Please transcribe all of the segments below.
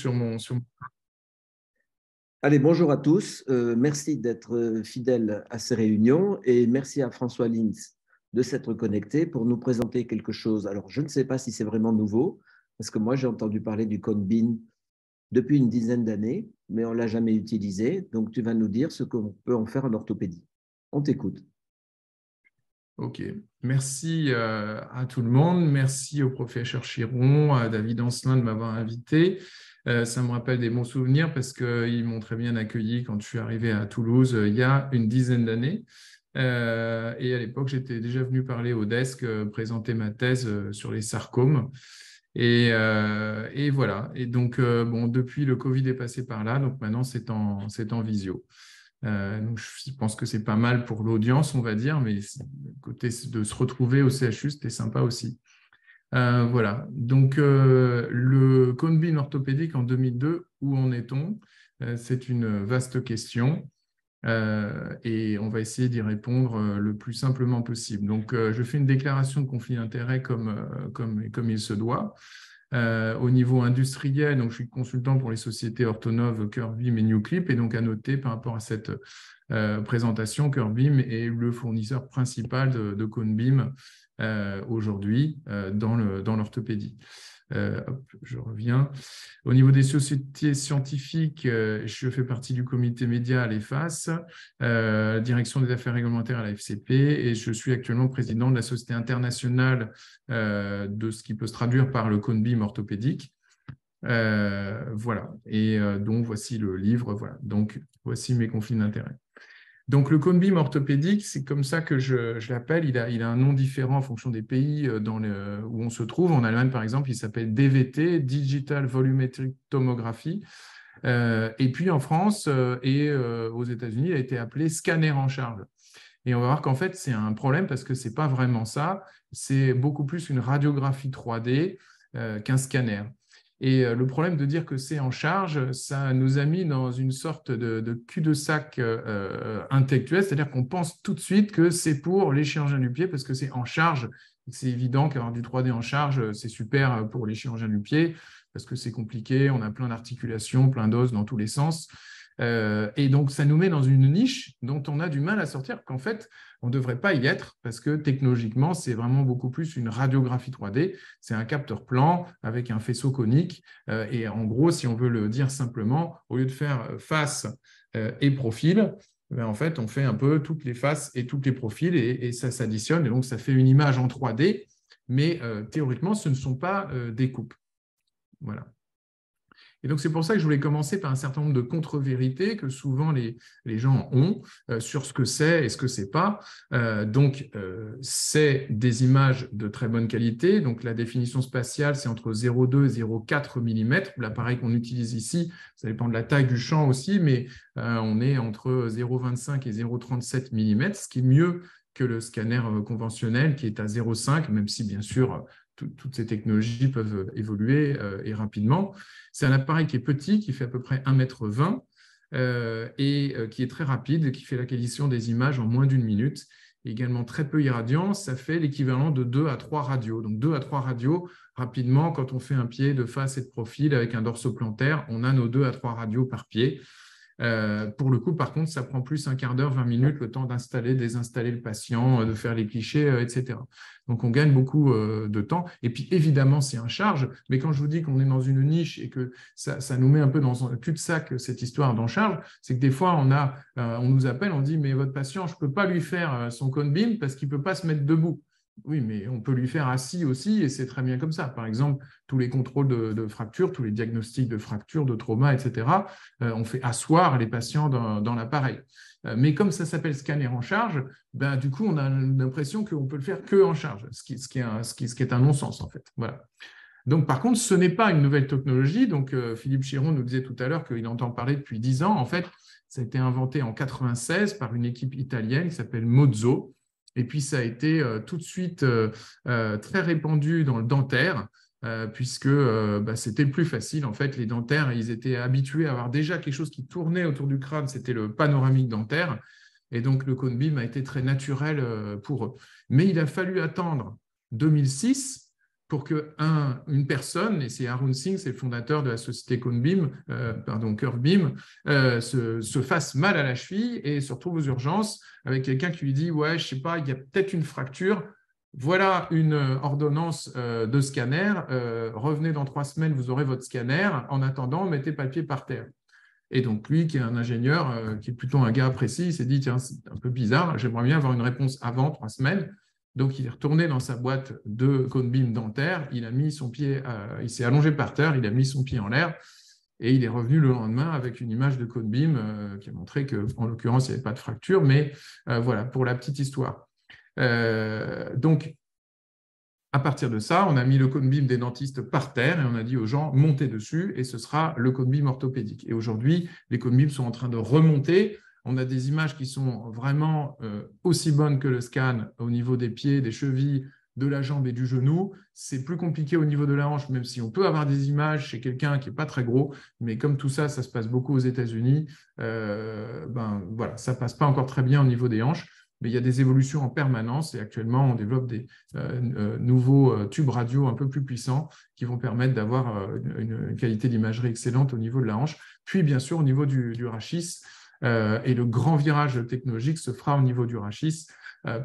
sur mon... Allez, bonjour à tous. Merci d'être fidèles à ces réunions et merci à François Lins de s'être connecté pour nous présenter quelque chose. Alors, je ne sais pas si c'est vraiment nouveau, parce que moi, j'ai entendu parler du code BIM depuis une dizaine d'années, mais on ne l'a jamais utilisé. Donc, tu vas nous dire ce qu'on peut en faire en orthopédie. On t'écoute. Ok, merci à tout le monde. Merci au professeur Chiron, à David Ancelin de m'avoir invité. Ça me rappelle des bons souvenirs parce qu'ils m'ont très bien accueilli quand je suis arrivé à Toulouse il y a une dizaine d'années. Et à l'époque, j'étais déjà venu parler au desk, présenter ma thèse sur les sarcomes. Et voilà. Et donc, bon, depuis, le Covid est passé par là. Donc maintenant, c'est en visio. Donc je pense que c'est pas mal pour l'audience, on va dire, mais le côté de se retrouver au CHU, c'était sympa aussi. Voilà. Donc, le cone beam orthopédique en 2002, où en est-on? C'est une vaste question. Et on va essayer d'y répondre le plus simplement possible. Donc, je fais une déclaration de conflit d'intérêt comme il se doit. Au niveau industriel, donc je suis consultant pour les sociétés Orthonov, Curbeam et Newclip, et donc à noter par rapport à cette présentation, Curbeam est le fournisseur principal de cone beam aujourd'hui dans l'orthopédie. Je reviens. Au niveau des sociétés scientifiques, je fais partie du comité média à l'EFAS, direction des affaires réglementaires à la FCP, et je suis actuellement président de la Société internationale de ce qui peut se traduire par le cone beam orthopédique. Voilà. Et donc, voici le livre. Voilà. Donc, voici mes conflits d'intérêts. Donc, le cone beam orthopédique, c'est comme ça que je l'appelle. Il a un nom différent en fonction des pays où on se trouve. En Allemagne, par exemple, il s'appelle DVT, Digital Volumetric Tomography. Et puis, en France et aux États-Unis, il a été appelé scanner en charge. Et on va voir qu'en fait, c'est un problème parce que ce n'est pas vraiment ça. C'est beaucoup plus une radiographie 3D qu'un scanner. Et le problème de dire que c'est en charge, ça nous a mis dans une sorte de cul-de-sac intellectuel, c'est-à-dire qu'on pense tout de suite que c'est pour les chirurgiens du pied parce que c'est en charge. C'est évident qu'avoir du 3D en charge, c'est super pour les chirurgiens du pied parce que c'est compliqué, on a plein d'articulations, plein d'os dans tous les sens. Et donc, ça nous met dans une niche dont on a du mal à sortir, qu'en fait, on ne devrait pas y être parce que technologiquement, c'est vraiment beaucoup plus une radiographie 3D. C'est un capteur plan avec un faisceau conique. Et en gros, si on veut le dire simplement, au lieu de faire face et profil, ben en fait, on fait un peu toutes les faces et tous les profils et ça s'additionne. Et donc, ça fait une image en 3D, mais théoriquement, ce ne sont pas des coupes. Voilà. Et donc, c'est pour ça que je voulais commencer par un certain nombre de contre-vérités que souvent les gens ont sur ce que c'est et ce que ce n'est pas. C'est des images de très bonne qualité. Donc, la définition spatiale, c'est entre 0,2 et 0,4 mm. L'appareil qu'on utilise ici, ça dépend de la taille du champ aussi, mais on est entre 0,25 et 0,37 mm, ce qui est mieux que le scanner conventionnel qui est à 0,5, même si, bien sûr, toutes ces technologies peuvent évoluer et rapidement. C'est un appareil qui est petit, qui fait à peu près 1,20 m et qui est très rapide, qui fait l'acquisition des images en moins d'une minute. Également très peu irradiant, ça fait l'équivalent de 2 à 3 radios. Donc 2 à 3 radios, rapidement, quand on fait un pied de face et de profil avec un dorsoplantaire, on a nos 2 à 3 radios par pied. Pour le coup, par contre, ça prend plus un quart d'heure, 20 minutes, le temps d'installer, désinstaller le patient, de faire les clichés, etc. Donc, on gagne beaucoup de temps. Et puis, évidemment, c'est un charge. Mais quand je vous dis qu'on est dans une niche et que ça nous met un peu dans un cul-de-sac, cette histoire d'en charge, c'est que des fois, on nous appelle, on dit, mais votre patient, je ne peux pas lui faire son cone beam parce qu'il ne peut pas se mettre debout. Oui, mais on peut lui faire assis aussi et c'est très bien comme ça. Par exemple, tous les contrôles de fractures, tous les diagnostics de fractures, de trauma, etc., on fait asseoir les patients dans l'appareil. Mais comme ça s'appelle scanner en charge, ben, du coup, on a l'impression qu'on peut le faire que en charge, ce qui est un non-sens en fait. Voilà. Donc, par contre, ce n'est pas une nouvelle technologie. Donc, Philippe Chiron nous disait tout à l'heure qu'il entend parler depuis 10 ans. En fait, ça a été inventé en 1996 par une équipe italienne qui s'appelle Mozzo. Et puis, ça a été tout de suite très répandu dans le dentaire, puisque c'était le plus facile. En fait, les dentaires, ils étaient habitués à avoir déjà quelque chose qui tournait autour du crâne, c'était le panoramique dentaire. Et donc, le cone beam a été très naturel pour eux. Mais il a fallu attendre 2006 pour qu'une personne, et c'est Arun Singh, c'est le fondateur de la société Curvebeam, se fasse mal à la cheville et se retrouve aux urgences avec quelqu'un qui lui dit « Ouais, je ne sais pas, il y a peut-être une fracture. Voilà une ordonnance de scanner. Revenez dans 3 semaines, vous aurez votre scanner. En attendant, mettez pas le pied par terre. » Et donc, lui, qui est un ingénieur, qui est plutôt un gars précis, il s'est dit « Tiens, c'est un peu bizarre, j'aimerais bien avoir une réponse avant 3 semaines. » Donc, il est retourné dans sa boîte de Codebeam dentaire, il a mis son pied, il s'est allongé par terre, il a mis son pied en l'air, et il est revenu le lendemain avec une image de Codebeam qui a montré qu'en l'occurrence, il n'y avait pas de fracture, mais voilà, pour la petite histoire. Donc, à partir de ça, on a mis le Codebeam des dentistes par terre et on a dit aux gens, montez dessus et ce sera le Codebeam orthopédique. Et aujourd'hui, les Codebeam sont en train de remonter. On a des images qui sont vraiment aussi bonnes que le scan au niveau des pieds, des chevilles, de la jambe et du genou. C'est plus compliqué au niveau de la hanche, même si on peut avoir des images chez quelqu'un qui n'est pas très gros. Mais comme tout ça, ça se passe beaucoup aux États-Unis, voilà, ça ne passe pas encore très bien au niveau des hanches. Mais il y a des évolutions en permanence et actuellement, on développe des nouveaux tubes radio un peu plus puissants qui vont permettre d'avoir une qualité d'imagerie excellente au niveau de la hanche. Puis, bien sûr, au niveau du rachis, et le grand virage technologique se fera au niveau du rachis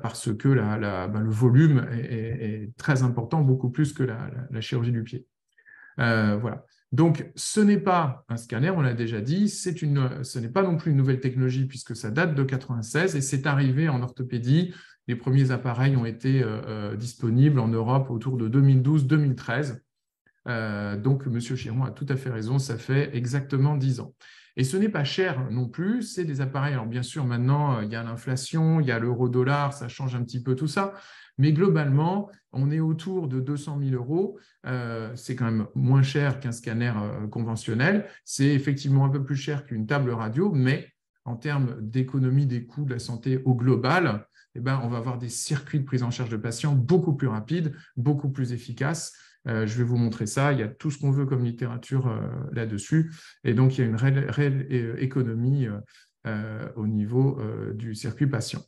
parce que le volume est très important, beaucoup plus que la chirurgie du pied. Voilà. Donc, ce n'est pas un scanner, on l'a déjà dit, ce n'est pas non plus une nouvelle technologie puisque ça date de 1996 et c'est arrivé en orthopédie. Les premiers appareils ont été disponibles en Europe autour de 2012-2013. Donc, M. Chiron a tout à fait raison, ça fait exactement 10 ans. Et ce n'est pas cher non plus, c'est des appareils. Alors, bien sûr, maintenant, il y a l'inflation, il y a l'euro-dollar, ça change un petit peu tout ça. Mais globalement, on est autour de 200 000 euros. C'est quand même moins cher qu'un scanner conventionnel. C'est effectivement un peu plus cher qu'une table radio, mais en termes d'économie des coûts de la santé au global, eh ben, on va avoir des circuits de prise en charge de patients beaucoup plus rapides, beaucoup plus efficaces. Je vais vous montrer ça. Il y a tout ce qu'on veut comme littérature là-dessus. Et donc, il y a une réelle économie au niveau du circuit patient.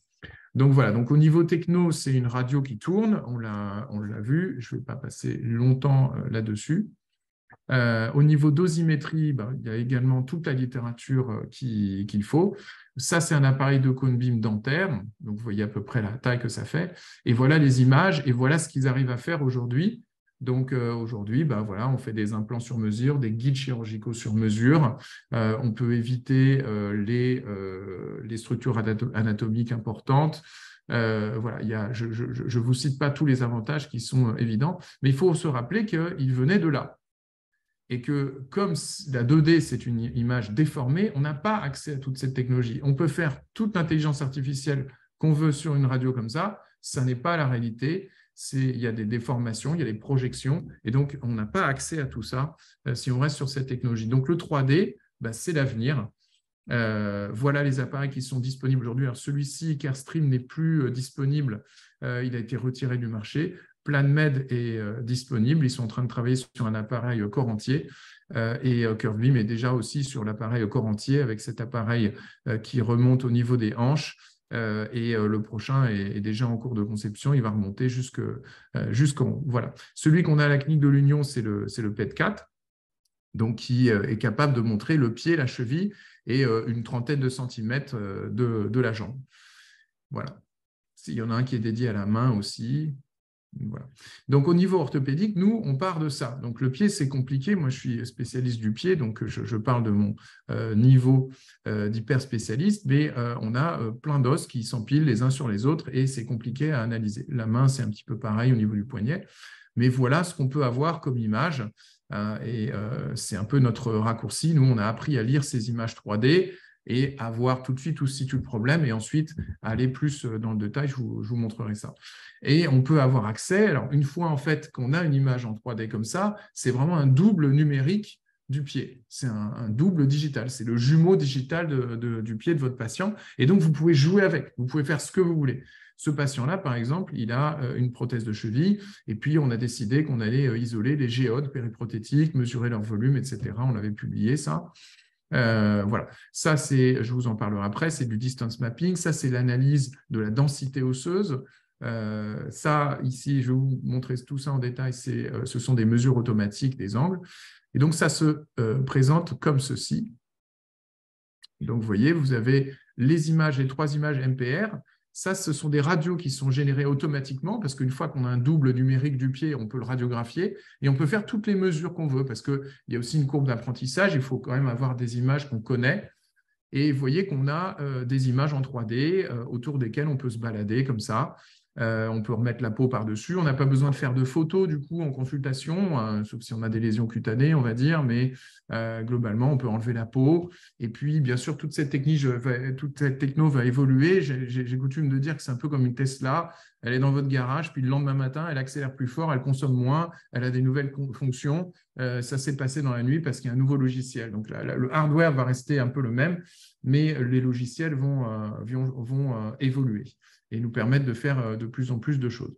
Donc voilà, donc au niveau techno, c'est une radio qui tourne, on l'a vu, je ne vais pas passer longtemps là-dessus. Au niveau dosimétrie, il y a également toute la littérature qu'il faut. Ça, c'est un appareil de Codebeam dentaire, donc vous voyez à peu près la taille que ça fait. Et voilà les images, et voilà ce qu'ils arrivent à faire aujourd'hui. Donc aujourd'hui, voilà, on fait des implants sur mesure, des guides chirurgicaux sur mesure. On peut éviter les structures anatomiques importantes. Voilà, je ne vous cite pas tous les avantages qui sont évidents, mais il faut se rappeler qu'ils venaient de là. Et que comme la 2D, c'est une image déformée, on n'a pas accès à toute cette technologie. On peut faire toute l'intelligence artificielle qu'on veut sur une radio comme ça n'est pas la réalité. Il y a des déformations, il y a des projections, et donc on n'a pas accès à tout ça si on reste sur cette technologie. Donc le 3D, c'est l'avenir. Voilà les appareils qui sont disponibles aujourd'hui. Alors celui-ci, Carestream, n'est plus disponible. Il a été retiré du marché. PlanMed est disponible. Ils sont en train de travailler sur un appareil corps entier. Et Curvebeam est déjà aussi sur l'appareil corps entier avec cet appareil qui remonte au niveau des hanches. Et le prochain est déjà en cours de conception. Il va remonter jusqu'en haut. Voilà. Celui qu'on a à la clinique de l'Union, c'est le PET4, donc qui est capable de montrer le pied, la cheville et une trentaine de centimètres de la jambe. Voilà. Il y en a un qui est dédié à la main aussi. Voilà. Donc, au niveau orthopédique, nous, on part de ça. Donc, le pied, c'est compliqué. Moi, je suis spécialiste du pied, donc je parle de mon niveau d'hyper-spécialiste, mais on a plein d'os qui s'empilent les uns sur les autres et c'est compliqué à analyser. La main, c'est un petit peu pareil au niveau du poignet. Mais voilà ce qu'on peut avoir comme image. Et c'est un peu notre raccourci. Nous, on a appris à lire ces images 3D et à voir tout de suite où se situe le problème et ensuite aller plus dans le détail, je vous montrerai ça. Et on peut avoir accès, alors une fois en fait qu'on a une image en 3D comme ça, c'est vraiment un double numérique du pied. C'est un double digital, c'est le jumeau digital du pied de votre patient et donc vous pouvez jouer avec, vous pouvez faire ce que vous voulez. Ce patient-là, par exemple, il a une prothèse de cheville et puis on a décidé qu'on allait isoler les géodes périprothétiques, mesurer leur volume, etc. On avait publié ça. Voilà, ça je vous en parlerai après, c'est du distance mapping, ça c'est l'analyse de la densité osseuse. Ça, ici, je vais vous montrer tout ça en détail, ce sont des mesures automatiques des angles. Et donc, ça se présente comme ceci. Donc, vous voyez, vous avez les images, les 3 images MPR. Ça, ce sont des radios qui sont générées automatiquement parce qu'une fois qu'on a un double numérique du pied, on peut le radiographier et on peut faire toutes les mesures qu'on veut parce qu'il y a aussi une courbe d'apprentissage. Il faut quand même avoir des images qu'on connaît. Et vous voyez qu'on a des images en 3D autour desquelles on peut se balader comme ça. On peut remettre la peau par-dessus. On n'a pas besoin de faire de photos du coup en consultation, sauf si on a des lésions cutanées, on va dire, mais globalement, on peut enlever la peau. Et puis, bien sûr, toute cette techno va évoluer. J'ai coutume de dire que c'est un peu comme une Tesla. Elle est dans votre garage, puis le lendemain matin, elle accélère plus fort, elle consomme moins, elle a des nouvelles fonctions. Ça s'est passé dans la nuit parce qu'il y a un nouveau logiciel. Donc, le hardware va rester un peu le même, mais les logiciels vont évoluer et nous permettre de faire de plus en plus de choses.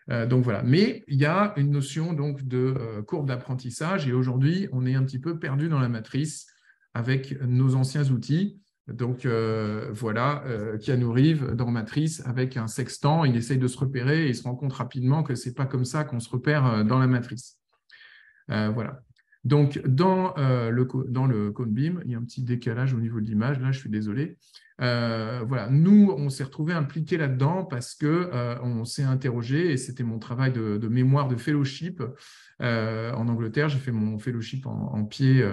Donc voilà. Mais il y a une notion donc, de courbe d'apprentissage et aujourd'hui, on est un petit peu perdu dans la matrice avec nos anciens outils. Donc voilà, Keanu Reeves dans Matrice avec un sextant, il essaye de se repérer et il se rend compte rapidement que ce n'est pas comme ça qu'on se repère dans la matrice. Voilà. Donc, dans le cone beam, il y a un petit décalage au niveau de l'image. Là, je suis désolé. Voilà. Nous, on s'est retrouvés impliqués là-dedans parce qu'on s'est interrogé, et c'était mon travail de mémoire de fellowship en Angleterre. J'ai fait mon fellowship en pied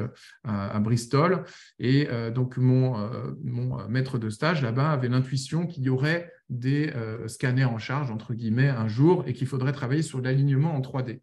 à Bristol. Et donc, mon maître de stage là-bas avait l'intuition qu'il y aurait des scanners en charge, entre guillemets, un jour, et qu'il faudrait travailler sur l'alignement en 3D.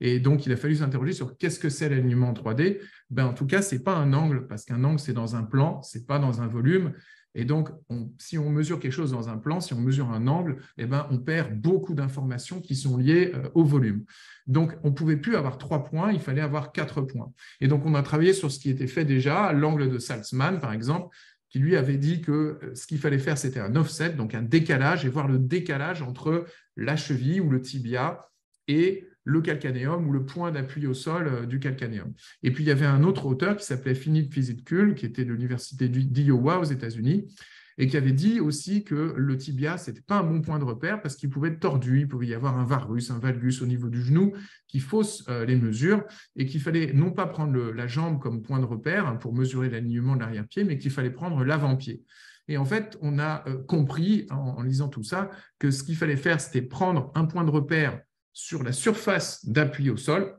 Et donc, il a fallu s'interroger sur qu'est-ce que c'est l'alignement en 3D. Ben, en tout cas, ce n'est pas un angle, parce qu'un angle, c'est dans un plan, ce n'est pas dans un volume. Et donc, si on mesure quelque chose dans un plan, si on mesure un angle, eh ben, on perd beaucoup d'informations qui sont liées au volume. Donc, on ne pouvait plus avoir 3 points, il fallait avoir 4 points. Et donc, on a travaillé sur ce qui était fait déjà, l'angle de Salzmann, par exemple, qui lui avait dit que ce qu'il fallait faire, c'était un offset, donc un décalage, et voir le décalage entre la cheville ou le tibia et le calcanéum ou le point d'appui au sol du calcanéum. Et puis, il y avait un autre auteur qui s'appelait Philip Fizitkul, qui était de l'université d'Iowa aux États-Unis, et qui avait dit aussi que le tibia, ce n'était pas un bon point de repère parce qu'il pouvait être tordu, il pouvait y avoir un varus, un valgus au niveau du genou qui fausse les mesures et qu'il fallait non pas prendre la jambe comme point de repère pour mesurer l'alignement de l'arrière-pied, mais qu'il fallait prendre l'avant-pied. Et en fait, on a compris en lisant tout ça que ce qu'il fallait faire, c'était prendre un point de repère sur la surface d'appui au sol.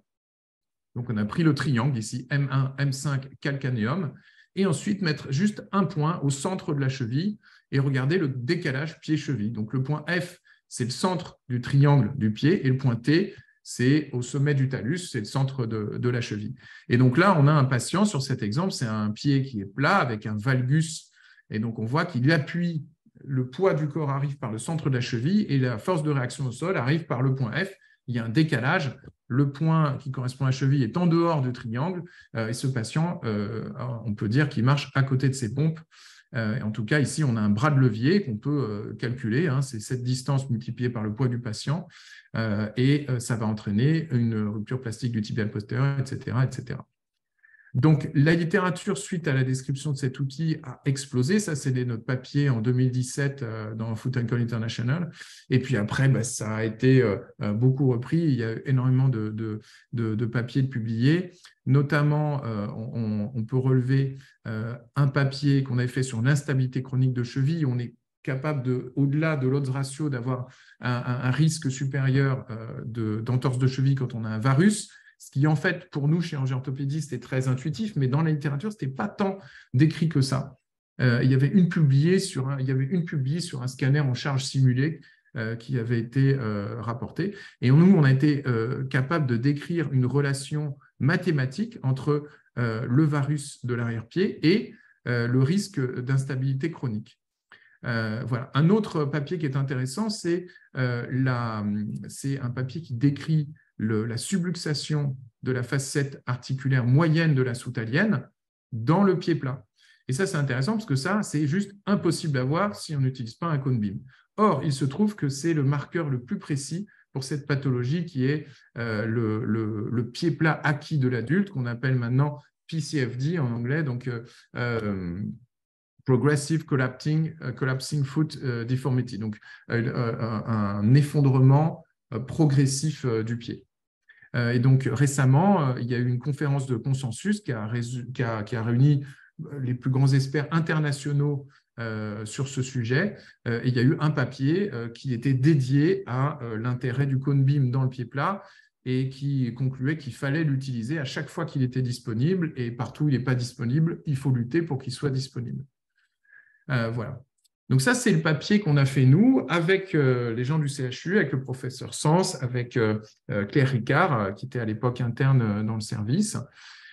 Donc, on a pris le triangle ici, M1, M5, calcanéum, et ensuite mettre juste un point au centre de la cheville et regarder le décalage pied-cheville. Donc, le point F, c'est le centre du triangle du pied, et le point T, c'est au sommet du talus, c'est le centre de la cheville. Et donc là, on a un patient sur cet exemple, c'est un pied qui est plat avec un valgus, et donc on voit qu'il appuie, le poids du corps arrive par le centre de la cheville et la force de réaction au sol arrive par le point F. Il y a un décalage. Le point qui correspond à la cheville est en dehors du triangle et ce patient, on peut dire qu'il marche à côté de ses pompes. En tout cas, ici, on a un bras de levier qu'on peut calculer. C'est cette distance multipliée par le poids du patient et ça va entraîner une rupture plastique du tibial postérieur, etc., etc. Donc, la littérature suite à la description de cet outil a explosé. Ça, c'est notre papier en 2017 dans Foot and Call International. Et puis après, ça a été beaucoup repris. Il y a énormément de papiers publiés. Notamment, on peut relever un papier qu'on avait fait sur l'instabilité chronique de cheville. On est capable, au-delà de l'odds ratio, d'avoir un risque supérieur d'entorse de cheville quand on a un varus. Ce qui, en fait, pour nous, chirurgiens orthopédistes, est très intuitif, mais dans la littérature, ce n'était pas tant décrit que ça. Il y avait une publiée sur un scanner en charge simulée qui avait été rapportée. Et nous, on a été capable de décrire une relation mathématique entre le varus de l'arrière-pied et le risque d'instabilité chronique. Voilà. Un autre papier qui est intéressant, c'est un papier qui décrit la subluxation de la facette articulaire moyenne de la soutalienne dans le pied plat. Et ça, c'est intéressant parce que ça, c'est juste impossible à voir si on n'utilise pas un cone beam. Or, il se trouve que c'est le marqueur le plus précis pour cette pathologie qui est le pied plat acquis de l'adulte, qu'on appelle maintenant PCFD en anglais, donc Progressive Collapsing Foot Deformity, donc un effondrement progressif du pied. Et donc récemment, il y a eu une conférence de consensus qui a réuni les plus grands experts internationaux sur ce sujet. Et il y a eu un papier qui était dédié à l'intérêt du cone beam dans le pied plat et qui concluait qu'il fallait l'utiliser à chaque fois qu'il était disponible, et partout où il n'est pas disponible, il faut lutter pour qu'il soit disponible. Voilà. Donc ça, c'est le papier qu'on a fait nous avec les gens du CHU, avec le professeur Sens, avec Claire Ricard, qui était à l'époque interne dans le service.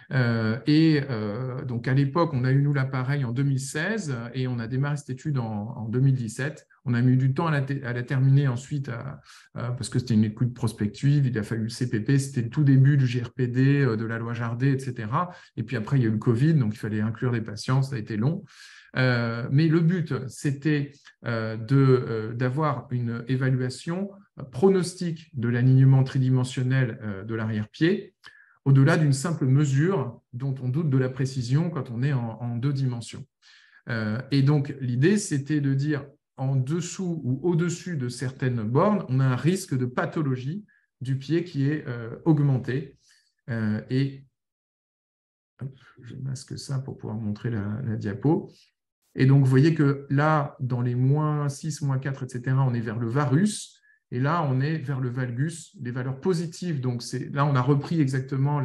Donc à l'époque, on a eu nous l'appareil en 2016 et on a démarré cette étude en 2017. On a mis du temps à la terminer ensuite parce que c'était une étude prospective, il a fallu le CPP, c'était le tout début du GRPD, de la loi Jardé, etc. Et puis après, il y a eu le Covid, donc il fallait inclure des patients, ça a été long. Mais le but, c'était d'avoir une évaluation pronostique de l'alignement tridimensionnel de l'arrière-pied, au-delà d'une simple mesure dont on doute de la précision quand on est en 2 dimensions. Et donc, l'idée, c'était de dire en dessous ou au-dessus de certaines bornes, on a un risque de pathologie du pied qui est augmenté. Et je masque ça pour pouvoir montrer la diapo. Et donc, vous voyez que là, dans les -6, -4, etc., on est vers le varus. Et là, on est vers le valgus, les valeurs positives. Donc, là, on a repris exactement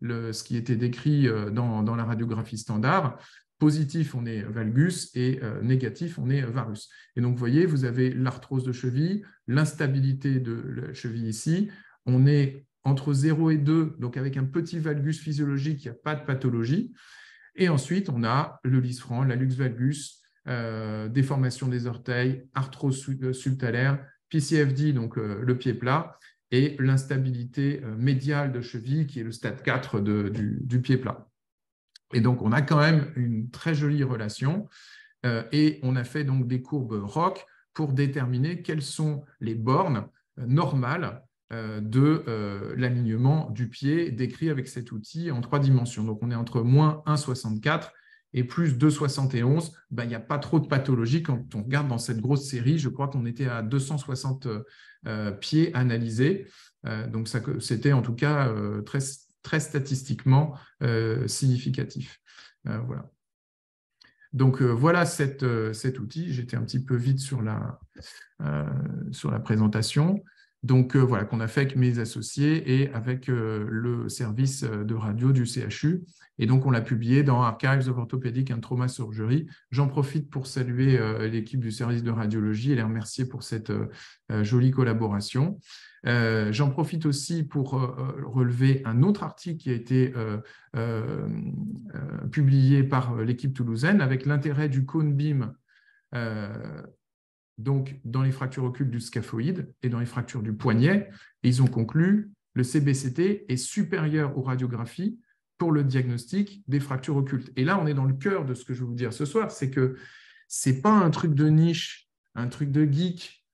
ce qui était décrit dans la radiographie standard. Positif, on est valgus, et négatif, on est varus. Et donc, vous voyez, vous avez l'arthrose de cheville, l'instabilité de la cheville ici. On est entre 0 et 2, donc avec un petit valgus physiologique, il n'y a pas de pathologie. Et ensuite, on a le lisfranc, la lux valgus, déformation des orteils, arthrose subtalaire, PCFD, donc le pied plat, et l'instabilité médiale de cheville, qui est le stade 4 du pied plat. Et donc, on a quand même une très jolie relation. Et on a fait donc des courbes ROC pour déterminer quelles sont les bornes normales de l'alignement du pied décrit avec cet outil en 3 dimensions. Donc, on est entre -1,64 et plus 2,71. Il n'y a pas trop de pathologie quand on regarde dans cette grosse série. Je crois qu'on était à 260 pieds analysés. Donc, c'était en tout cas très statistiquement significatif. Voilà. Donc, voilà cet outil. J'étais un petit peu vite sur la présentation. Donc, voilà, qu'on a fait avec mes associés et avec le service de radio du CHU. Et donc, on l'a publié dans Archives of Orthopedic and Trauma Surgery. J'en profite pour saluer l'équipe du service de radiologie et les remercier pour cette jolie collaboration. J'en profite aussi pour relever un autre article qui a été publié par l'équipe toulousaine avec l'intérêt du cone beam donc dans les fractures occultes du scaphoïde et dans les fractures du poignet. Et ils ont conclu le CBCT est supérieur aux radiographies pour le diagnostic des fractures occultes. Et là, on est dans le cœur de ce que je vais vous dire ce soir, c'est que ce n'est pas un truc de niche, un truc de geek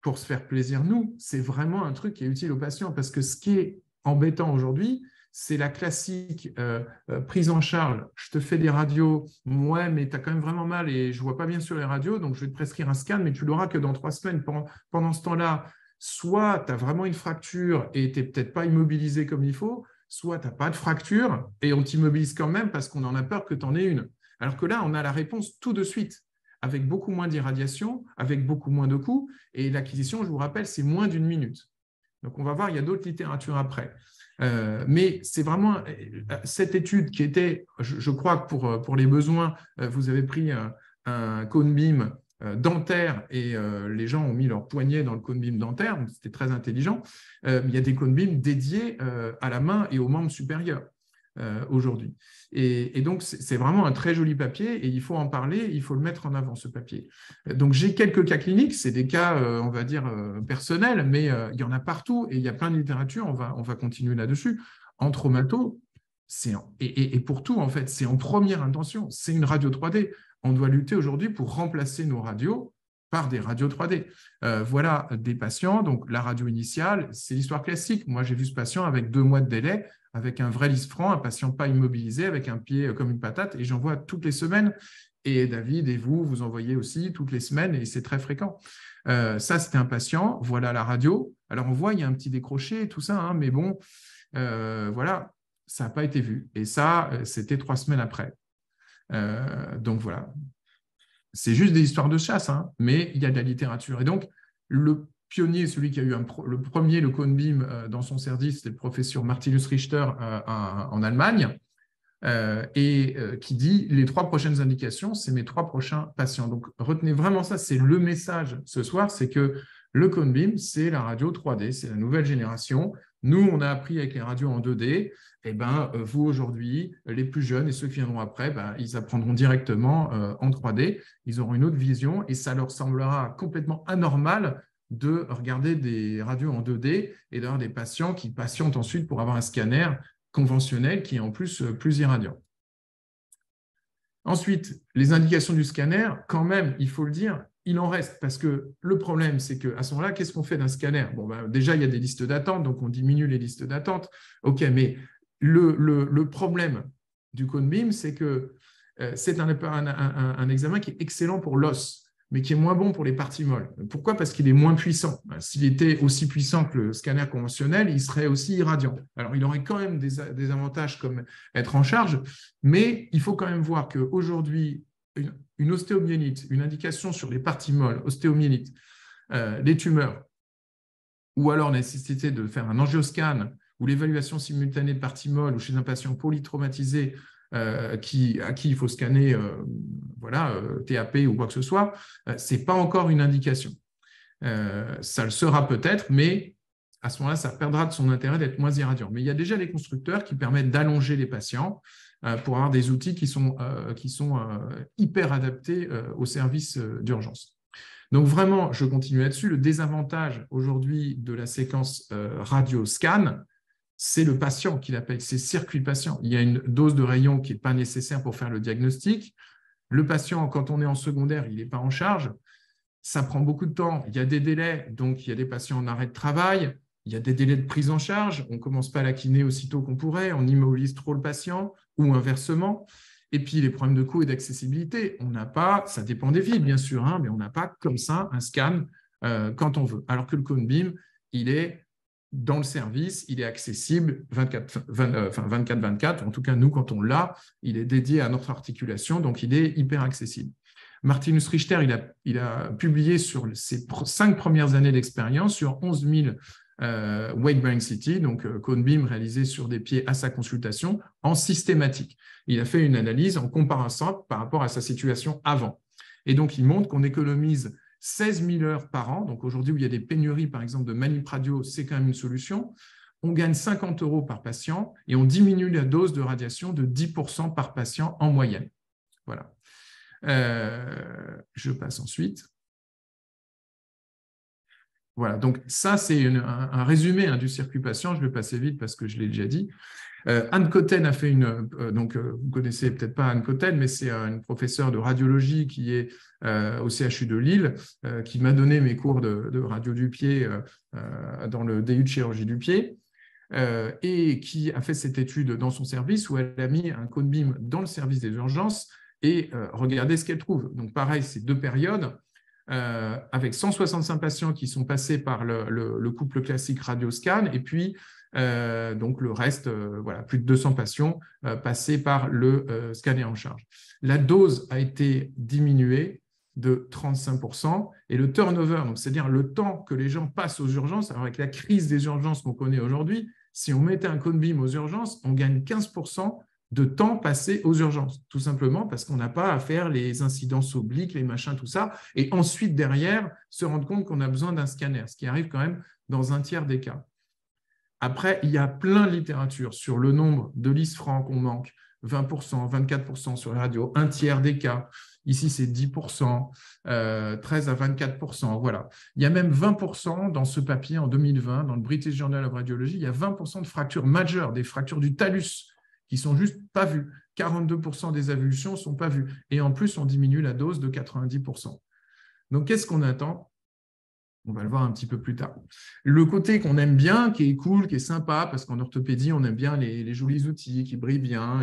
pour se faire plaisir, nous, c'est vraiment un truc qui est utile aux patients, parce que ce qui est embêtant aujourd'hui, c'est la classique prise en charge. Je te fais des radios, ouais, mais tu as quand même vraiment mal et je ne vois pas bien sur les radios, donc je vais te prescrire un scan, mais tu l'auras que dans 3 semaines. Pendant ce temps-là, soit tu as vraiment une fracture et tu n'es peut-être pas immobilisé comme il faut, soit tu n'as pas de fracture et on t'immobilise quand même parce qu'on en a peur que tu en aies une. Alors que là, on a la réponse tout de suite, avec beaucoup moins d'irradiation, avec beaucoup moins de coûts, et l'acquisition, je vous rappelle, c'est moins d'1 minute. Donc, on va voir, il y a d'autres littératures après. Mais c'est vraiment cette étude qui était, je crois que pour les besoins, vous avez pris un cone beam dentaire et les gens ont mis leur poignet dans le cone beam dentaire, donc c'était très intelligent. Il y a des cone beams dédiés à la main et aux membres supérieurs aujourd'hui. Et donc, c'est vraiment un très joli papier et il faut en parler, il faut le mettre en avant, ce papier. Donc, j'ai quelques cas cliniques, c'est des cas, on va dire, personnels, mais il y en a partout et il y a plein de littérature, on va continuer là-dessus. En traumato, et pour tout, en fait, c'est en première intention, c'est une radio 3D. On doit lutter aujourd'hui pour remplacer nos radios par des radios 3D. Voilà des patients. Donc, la radio initiale, c'est l'histoire classique. Moi, j'ai vu ce patient avec 2 mois de délai, avec un vrai Lisfranc, un patient pas immobilisé, avec un pied comme une patate, et j'en vois toutes les semaines. Et David et vous envoyez aussi toutes les semaines, et c'est très fréquent. Ça, c'était un patient. Voilà la radio. Alors, on voit, il y a un petit décroché, tout ça, hein, mais bon, voilà, ça n'a pas été vu. Et ça, c'était 3 semaines après. Donc, voilà. C'est juste des histoires de chasse, hein, mais il y a de la littérature. Et donc, le pionnier, celui qui a eu le premier, le Cone-Beam dans son service, c'était le professeur Martinus Richter en Allemagne, qui dit les 3 prochaines indications, c'est mes 3 prochains patients. Donc, retenez vraiment ça, c'est le message ce soir, c'est que le Cone-Beam, c'est la radio 3D, c'est la nouvelle génération. Nous, on a appris avec les radios en 2D. Eh ben, vous, aujourd'hui, les plus jeunes et ceux qui viendront après, ben, ils apprendront directement en 3D. Ils auront une autre vision et ça leur semblera complètement anormal de regarder des radios en 2D et d'avoir des patients qui patientent ensuite pour avoir un scanner conventionnel qui est en plus irradiant. Ensuite, les indications du scanner, quand même, il faut le dire, il en reste, parce que le problème, c'est qu'à ce moment-là, qu'est-ce qu'on fait d'un scanner? Bon, ben, déjà, il y a des listes d'attente, donc on diminue les listes d'attente. OK, mais le problème du Cone-Beam, c'est que c'est un examen qui est excellent pour l'os, mais qui est moins bon pour les parties molles. Pourquoi? Parce qu'il est moins puissant. S'il était aussi puissant que le scanner conventionnel, il serait aussi irradiant. Alors, il aurait quand même des avantages comme être en charge, mais il faut quand même voir qu'aujourd'hui, une ostéomyélite, une indication sur les parties molles, ostéomyélite, les tumeurs, ou alors la nécessité de faire un angioscan ou l'évaluation simultanée de parties molles ou chez un patient polytraumatisé à qui il faut scanner TAP ou quoi que ce soit, ce n'est pas encore une indication. Ça le sera peut-être, mais à ce moment-là, ça perdra de son intérêt d'être moins irradiant. Mais il y a déjà les constructeurs qui permettent d'allonger les patients pour avoir des outils qui sont hyper adaptés au service d'urgence. Donc vraiment, je continue là-dessus. Le désavantage aujourd'hui de la séquence radio-scan, c'est le patient qui l'appelle, c'est circuit patient. Il y a une dose de rayon qui n'est pas nécessaire pour faire le diagnostic. Le patient, quand on est en secondaire, il n'est pas en charge. Ça prend beaucoup de temps. Il y a des délais, donc il y a des patients en arrêt de travail. Il y a des délais de prise en charge. On ne commence pas la kiné aussitôt qu'on pourrait. On immobilise trop le patient ou inversement. Et puis, les problèmes de coût et d'accessibilité. On n'a pas, ça dépend des villes, bien sûr, hein, mais on n'a pas comme ça un scan quand on veut. Alors que le Cone-Beam, il est dans le service, il est accessible 24/24. En tout cas, nous, quand on l'a, il est dédié à notre articulation, donc il est hyper accessible. Martinus Richter, il a publié sur ses 5 premières années d'expérience sur 11 000 weight bearing CT, donc Cone-Beam réalisé sur des pieds à sa consultation en systématique. Il a fait une analyse en comparant ça par rapport à sa situation avant. Et donc, il montre qu'on économise 16 000 heures par an. Donc, aujourd'hui, où il y a des pénuries, par exemple, de manip radio, c'est quand même une solution. On gagne 50 € par patient et on diminue la dose de radiation de 10% par patient en moyenne. Voilà. Je passe ensuite. Voilà, donc ça, c'est un résumé du circuit patient. Je vais passer vite parce que je l'ai déjà dit. Anne Cotten a fait donc vous ne connaissez peut-être pas Anne Cotten, mais c'est une professeure de radiologie qui est au CHU de Lille, qui m'a donné mes cours de radio du pied dans le DU de chirurgie du pied, et qui a fait cette étude dans son service où elle a mis un Cone-Beam dans le service des urgences et regardez ce qu'elle trouve. Donc pareil, c'est 2 périodes. Avec 165 patients qui sont passés par le couple classique radio-scan, et puis donc le reste, voilà, plus de 200 patients passés par le scanner en charge. La dose a été diminuée de 35%, et le turnover, c'est-à-dire le temps que les gens passent aux urgences, alors avec la crise des urgences qu'on connaît aujourd'hui, si on mettait un Cone-Beam aux urgences, on gagne 15% de temps passé aux urgences, tout simplement parce qu'on n'a pas à faire les incidences obliques, les machins, tout ça, et ensuite, derrière, se rendre compte qu'on a besoin d'un scanner, ce qui arrive quand même dans un tiers des cas. Après, il y a plein de littérature sur le nombre de Lisfranc qu'on manque, 20%, 24% sur la radio, un tiers des cas. Ici, c'est 10%, 13 à 24%. Voilà. Il y a même 20% dans ce papier en 2020, dans le British Journal of Radiology, il y a 20% de fractures majeures, des fractures du talus, qui ne sont juste pas vues. 42% des avulsions ne sont pas vues. Et en plus, on diminue la dose de 90%. Donc, qu'est-ce qu'on attend? On va le voir un petit peu plus tard. Le côté qu'on aime bien, qui est cool, qui est sympa, parce qu'en orthopédie, on aime bien les jolis outils qui brillent bien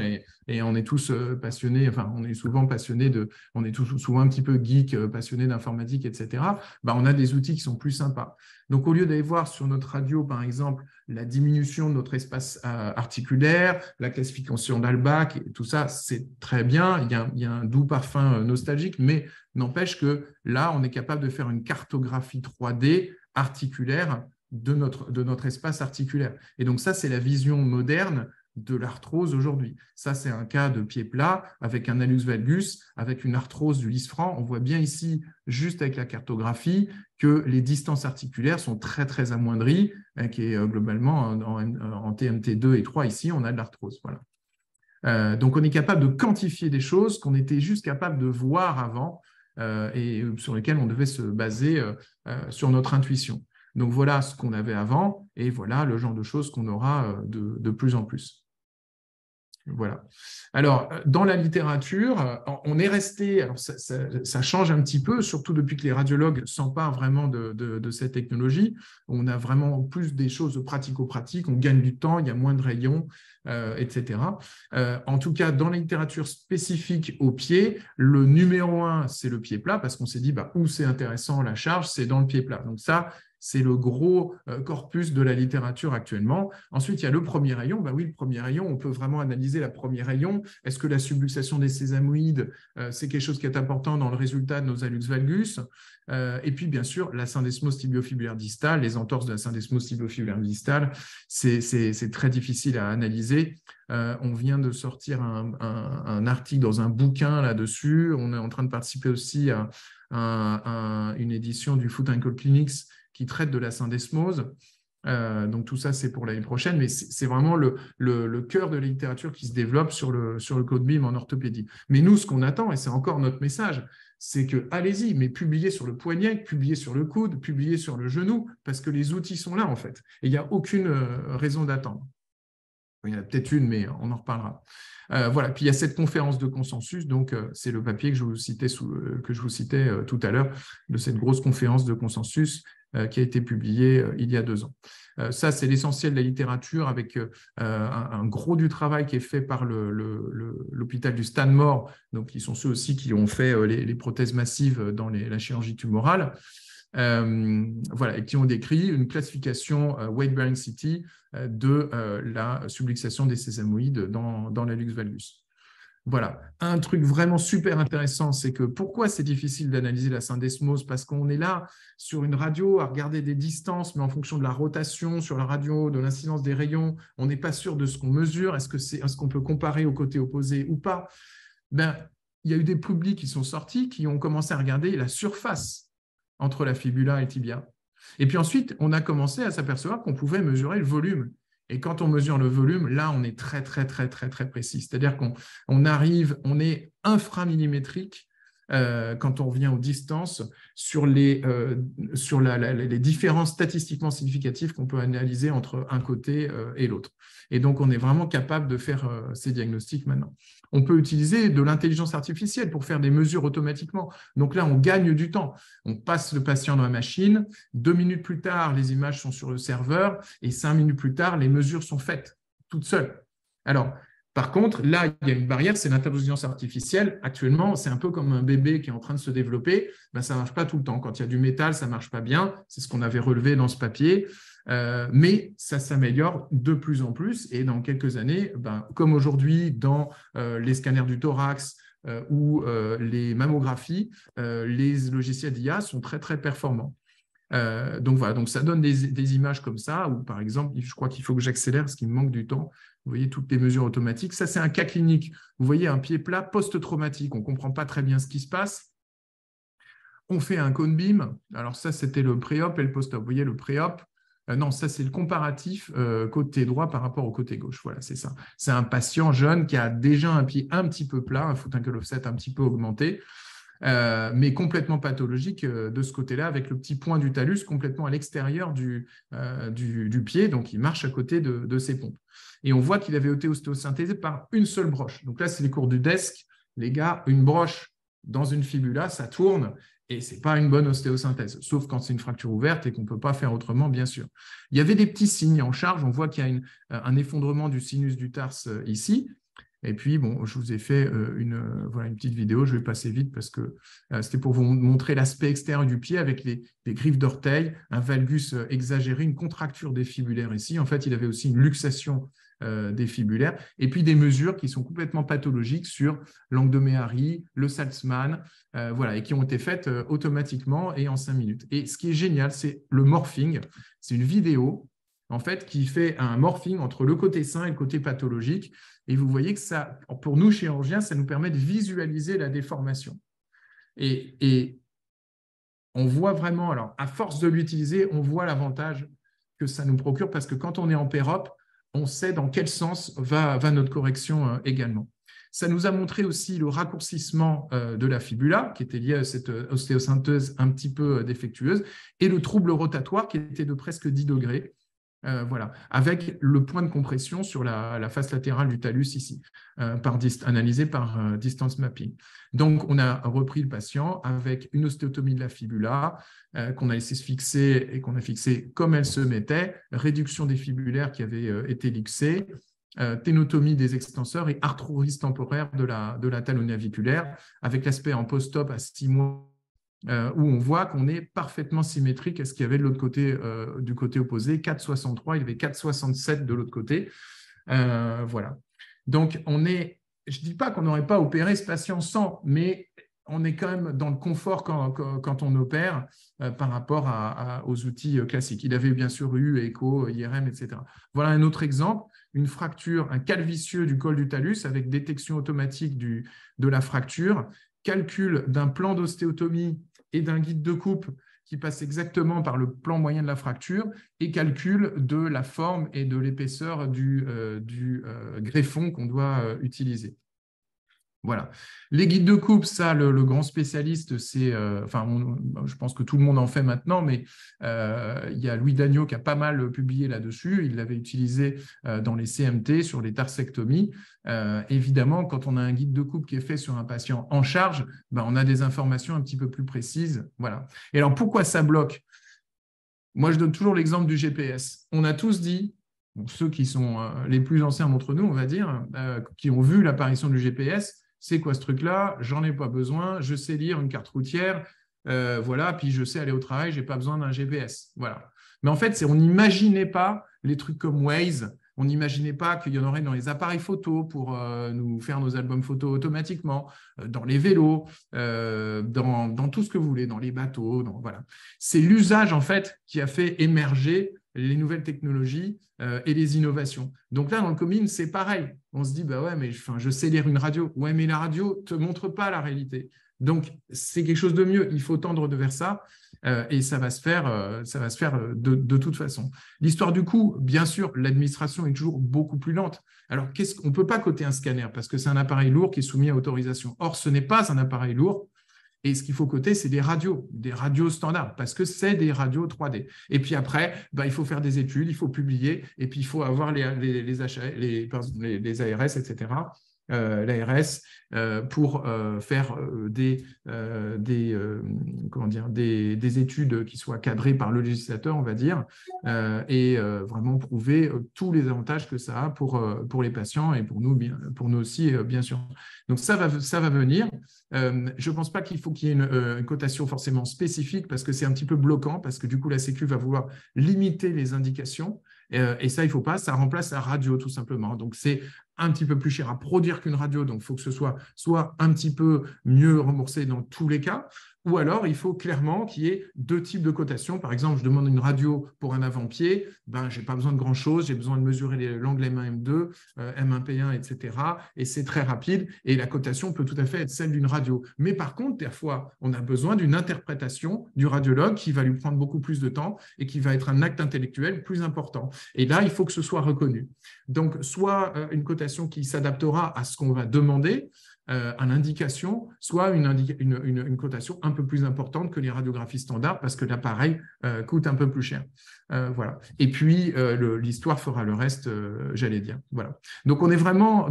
et on est tous passionnés, enfin, on est souvent passionnés on est tous souvent un petit peu geek, passionnés d'informatique, etc. Bah, on a des outils qui sont plus sympas. Donc, au lieu d'aller voir sur notre radio, par exemple, la diminution de notre espace articulaire, la classification d'Albach, tout ça, c'est très bien. Il y a un doux parfum nostalgique, mais n'empêche que là, on est capable de faire une cartographie 3D articulaire de notre espace articulaire. Et donc ça, c'est la vision moderne de l'arthrose aujourd'hui. Ça, c'est un cas de pied plat avec un hallux valgus, avec une arthrose du lisfranc. On voit bien ici, juste avec la cartographie, que les distances articulaires sont très, très amoindries, qui est globalement en TMT2 et 3, ici, on a de l'arthrose. Voilà. Donc, on est capable de quantifier des choses qu'on était juste capable de voir avant et sur lesquelles on devait se baser sur notre intuition. Donc, voilà ce qu'on avait avant et voilà le genre de choses qu'on aura de plus en plus. Voilà. Alors, dans la littérature, on est resté, alors ça change un petit peu, surtout depuis que les radiologues s'emparent vraiment de cette technologie. On a vraiment plus des choses pratico-pratiques, on gagne du temps, il y a moins de rayons, etc. En tout cas, dans la littérature spécifique au pied, le numéro 1, c'est le pied plat, parce qu'on s'est dit, bah, où c'est intéressant la charge, c'est dans le pied plat. Donc ça, c'est le gros corpus de la littérature actuellement. Ensuite, il y a le premier rayon. Ben oui, le premier rayon, on peut vraiment analyser la première rayon. Est-ce que la subluxation des sésamoïdes, c'est quelque chose qui est important dans le résultat de nos hallux valgus? Et puis, bien sûr, la syndesmose tibiofibulaire distale, les entorses de la syndesmose tibiofibulaire distale, c'est très difficile à analyser. On vient de sortir un article dans un bouquin là-dessus. On est en train de participer aussi à une édition du Foot Ankle Clinics qui traite de la syndesmose. Donc tout ça, c'est pour l'année prochaine, mais c'est vraiment le cœur de la littérature qui se développe sur le code BIM en orthopédie. Mais nous, ce qu'on attend, et c'est encore notre message, c'est que allez-y, mais publiez sur le poignet, publiez sur le coude, publiez sur le genou, parce que les outils sont là, en fait. Et il n'y a aucune raison d'attendre. Il y en a peut-être une, mais on en reparlera. Voilà. Puis il y a cette conférence de consensus, donc c'est le papier que je vous citais tout à l'heure, de cette grosse conférence de consensus qui a été publiée il y a 2 ans. Ça, c'est l'essentiel de la littérature avec un gros du travail qui est fait par l'hôpital du Stanmore, donc qui sont ceux aussi qui ont fait les prothèses massives dans la chirurgie tumorale. Voilà, et qui ont décrit une classification weight-bearing CT de la subluxation des sésamoïdes dans l'hallux valgus. Voilà, un truc vraiment super intéressant, c'est que pourquoi c'est difficile d'analyser la syndesmose? Parce qu'on est là sur une radio à regarder des distances, mais en fonction de la rotation sur la radio, de l'incidence des rayons, on n'est pas sûr de ce qu'on mesure. Est-ce qu'on peut comparer au côté opposé ou pas? Ben, il y a eu des publics qui sont sortis qui ont commencé à regarder la surface entre la fibula et le tibia. Et puis ensuite, on a commencé à s'apercevoir qu'on pouvait mesurer le volume. Et quand on mesure le volume, là, on est très, très, très, très, très précis. C'est-à-dire on est inframillimétrique quand on revient aux distances sur les différences statistiquement significatives qu'on peut analyser entre un côté et l'autre. Et donc, on est vraiment capable de faire ces diagnostics maintenant. On peut utiliser de l'intelligence artificielle pour faire des mesures automatiquement. Donc là, on gagne du temps. On passe le patient dans la machine. 2 minutes plus tard, les images sont sur le serveur. Et 5 minutes plus tard, les mesures sont faites toutes seules. Alors, par contre, là, il y a une barrière, c'est l'intelligence artificielle. Actuellement, c'est un peu comme un bébé qui est en train de se développer. Ben, ça ne marche pas tout le temps. Quand il y a du métal, ça ne marche pas bien. C'est ce qu'on avait relevé dans ce papier. Mais ça s'améliore de plus en plus. Et dans quelques années, comme aujourd'hui, dans les scanners du thorax ou les mammographies, les logiciels d'IA sont très, très performants. Donc voilà, donc ça donne des images comme ça, ou par exemple, je crois qu'il faut que j'accélère parce qu'il me manque du temps. Vous voyez toutes les mesures automatiques. Ça, c'est un cas clinique. Vous voyez un pied plat post-traumatique. On ne comprend pas très bien ce qui se passe. On fait un cone beam. Alors ça, c'était le pré-op et le post-op. Vous voyez le pré-op. Non, ça, c'est le comparatif côté droit par rapport au côté gauche. Voilà, c'est ça. C'est un patient jeune qui a déjà un pied un petit peu plat, un foot ankle offset un petit peu augmenté. Mais complètement pathologique de ce côté-là, avec le petit point du talus complètement à l'extérieur du pied, donc il marche à côté de ses pompes. Et on voit qu'il avait été ostéosynthésé par une seule broche. Donc là, c'est les cours du desk. Les gars, une broche dans une fibula, ça tourne, Et ce n'est pas une bonne ostéosynthèse, sauf quand c'est une fracture ouverte et qu'on ne peut pas faire autrement, bien sûr. Il y avait des petits signes en charge. On voit qu'il y a un effondrement du sinus du tarse ici. Et puis, bon, je vous ai fait voilà, une petite vidéo. Je vais passer vite parce que c'était pour vous montrer l'aspect extérieur du pied avec les griffes d'orteil, un valgus exagéré, une contracture des fibulaires ici. En fait, il avait aussi une luxation des fibulaires, et puis des mesures qui sont complètement pathologiques sur l'angle de Méhari, le Saltzman, voilà, et qui ont été faites automatiquement et en 5 minutes. Et ce qui est génial, c'est le morphing. C'est une vidéo en fait, qui fait un morphing entre le côté sain et le côté pathologique. Et vous voyez que ça, pour nous chirurgiens, ça nous permet de visualiser la déformation. Et on voit vraiment, alors à force de l'utiliser, on voit l'avantage que ça nous procure parce que quand on est en pérope, on sait dans quel sens va notre correction également. Ça nous a montré aussi le raccourcissement de la fibula, qui était lié à cette ostéosynthèse un petit peu défectueuse, et le trouble rotatoire qui était de presque 10 degrés. Voilà, avec le point de compression sur la face latérale du talus ici, analysé par distance mapping. Donc, on a repris le patient avec une ostéotomie de la fibula qu'on a laissé se fixer et qu'on a fixé comme elle se mettait, réduction des fibulaires qui avaient été luxées, ténotomie des extenseurs et arthrorise temporaire de la talonaviculaire, avec l'aspect en post-op à 6 mois, où on voit qu'on est parfaitement symétrique à ce qu'il y avait de l'autre côté, du côté opposé, 4,63, il y avait 4,67 de l'autre côté. Voilà. Donc, je ne dis pas qu'on n'aurait pas opéré ce patient sans, mais on est quand même dans le confort quand on opère par rapport aux outils classiques. Il avait bien sûr eu écho, IRM, etc. Voilà un autre exemple, une fracture, un calvicieux du col du talus avec détection automatique de la fracture, calcul d'un plan d'ostéotomie et d'un guide de coupe qui passe exactement par le plan moyen de la fracture et calcul de la forme et de l'épaisseur du greffon qu'on doit utiliser. Voilà. Les guides de coupe, ça, le grand spécialiste, c'est, je pense que tout le monde en fait maintenant, mais il y a Louis Dagneau qui a pas mal publié là-dessus. Il l'avait utilisé dans les CMT sur les tarsectomies. Évidemment, quand on a un guide de coupe qui est fait sur un patient en charge, on a des informations un petit peu plus précises. Voilà. Et alors, pourquoi ça bloque? Moi, je donne toujours l'exemple du GPS. On a tous dit, ceux qui sont les plus anciens d'entre nous, on va dire, qui ont vu l'apparition du GPS, c'est quoi ce truc-là? J'en ai pas besoin, je sais lire une carte routière, voilà, puis je sais aller au travail, j'ai pas besoin d'un GPS. Voilà. Mais en fait, on n'imaginait pas les trucs comme Waze, on n'imaginait pas qu'il y en aurait dans les appareils photo pour nous faire nos albums photos automatiquement, dans les vélos, dans tout ce que vous voulez, dans les bateaux. Voilà. C'est l'usage, en fait, qui a fait émerger les nouvelles technologies et les innovations. Donc là, dans le coming, c'est pareil. On se dit, bah ouais, mais je sais lire une radio. Ouais, mais la radio ne te montre pas la réalité. Donc, c'est quelque chose de mieux. Il faut tendre vers ça et ça va se faire de toute façon. L'histoire du coût, bien sûr, l'administration est toujours beaucoup plus lente. Alors, on ne peut pas coter un scanner parce que c'est un appareil lourd qui est soumis à autorisation. Or, ce n'est pas un appareil lourd. Et ce qu'il faut coter, c'est des radios standards, parce que c'est des radios 3D. Et puis après, il faut faire des études, il faut publier, et puis il faut avoir les ARS, etc. L'ARS pour faire des études qui soient cadrées par le législateur, on va dire, et vraiment prouver tous les avantages que ça a pour les patients et pour nous aussi, bien sûr. Donc ça va venir. Je ne pense pas qu'il faut qu'il y ait une cotation forcément spécifique parce que c'est un petit peu bloquant, parce que du coup, la Sécu va vouloir limiter les indications. Et ça, il ne faut pas. Ça remplace la radio, tout simplement. Donc, c'est un petit peu plus cher à produire qu'une radio. Donc, il faut que ce soit un petit peu mieux remboursé dans tous les cas. Ou alors, il faut clairement qu'il y ait 2 types de cotations. Par exemple, je demande une radio pour un avant-pied. Je n'ai pas besoin de grand-chose. J'ai besoin de mesurer l'angle M1, M2, M1P1, etc. Et c'est très rapide. Et la cotation peut tout à fait être celle d'une radio. Mais par contre, parfois, on a besoin d'une interprétation du radiologue qui va lui prendre beaucoup plus de temps et qui va être un acte intellectuel plus important. Et là, il faut que ce soit reconnu. Donc, soit une cotation qui s'adaptera à ce qu'on va demander, une indication, soit une cotation un peu plus importante que les radiographies standards parce que l'appareil coûte un peu plus cher. Voilà. Et puis, l'histoire fera le reste, j'allais dire. Voilà. Donc, on est vraiment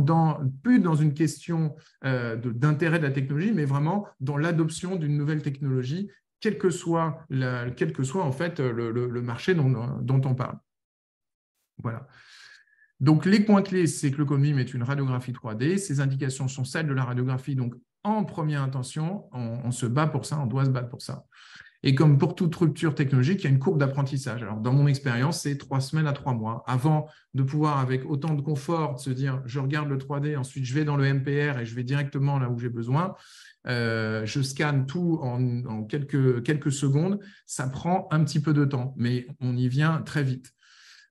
plus dans une question d'intérêt de la technologie, mais vraiment dans l'adoption d'une nouvelle technologie, quel que soit en fait le marché dont on parle. Voilà. Donc, les points clés, c'est que le CONBIM est une radiographie 3D. Ces indications sont celles de la radiographie. Donc, en première intention, on se bat pour ça, on doit se battre pour ça. Et comme pour toute rupture technologique, il y a une courbe d'apprentissage. Alors, dans mon expérience, c'est 3 semaines à 3 mois. Avant de pouvoir, avec autant de confort, se dire, je regarde le 3D, ensuite je vais dans le MPR et je vais directement là où j'ai besoin. Je scanne tout en quelques secondes. Ça prend un petit peu de temps, mais on y vient très vite.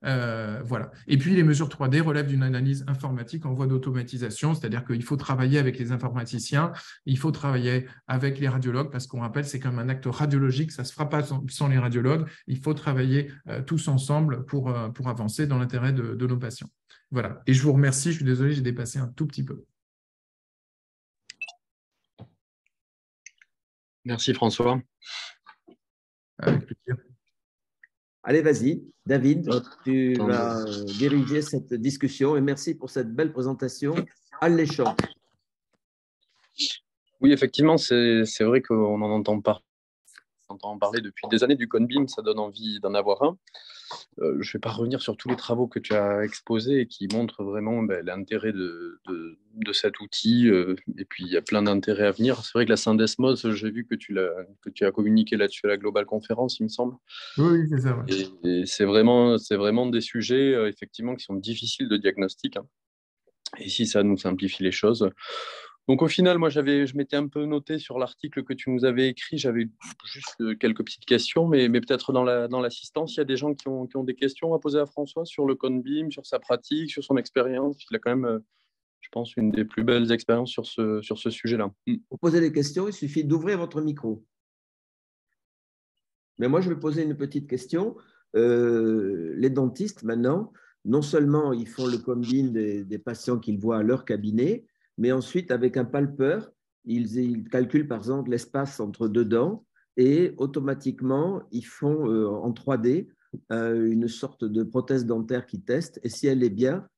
Voilà. Et puis, les mesures 3D relèvent d'une analyse informatique en voie d'automatisation, c'est-à-dire qu'il faut travailler avec les informaticiens, il faut travailler avec les radiologues, parce qu'on rappelle, c'est comme un acte radiologique, ça ne se fera pas sans les radiologues, il faut travailler tous ensemble pour avancer dans l'intérêt de nos patients. Voilà. Et je vous remercie, je suis désolé, j'ai dépassé un tout petit peu. Merci François. Avec plaisir. Allez, vas-y, David, tu vas diriger cette discussion et merci pour cette belle présentation alléchante. Oui, effectivement, c'est vrai qu'on en entend parler depuis des années du CONBIM, ça donne envie d'en avoir un. Je ne vais pas revenir sur tous les travaux que tu as exposés et qui montrent vraiment l'intérêt de cet outil. Et puis, il y a plein d'intérêts à venir. C'est vrai que la Syndesmos, j'ai vu que tu as communiqué là-dessus à la Global Conference, il me semble. Oui, c'est ça. Ouais. Et c'est vraiment des sujets, effectivement, qui sont difficiles de diagnostic. Hein. Et ici, ça nous simplifie les choses. Donc au final, moi, je m'étais un peu noté sur l'article que tu nous avais écrit. J'avais juste quelques petites questions, mais peut-être dans l'assistance, il y a des gens qui ont des questions à poser à François sur le CONBIM, sur sa pratique, sur son expérience. Il a quand même, je pense, une des plus belles expériences sur ce sujet-là. Pour poser des questions, il suffit d'ouvrir votre micro. Mais moi, je vais poser une petite question. Les dentistes, maintenant, non seulement ils font le CONBIM des patients qu'ils voient à leur cabinet, mais ensuite, avec un palpeur, ils calculent par exemple l'espace entre deux dents et automatiquement, ils font en 3D une sorte de prothèse dentaire qui teste. Et si elle est bien,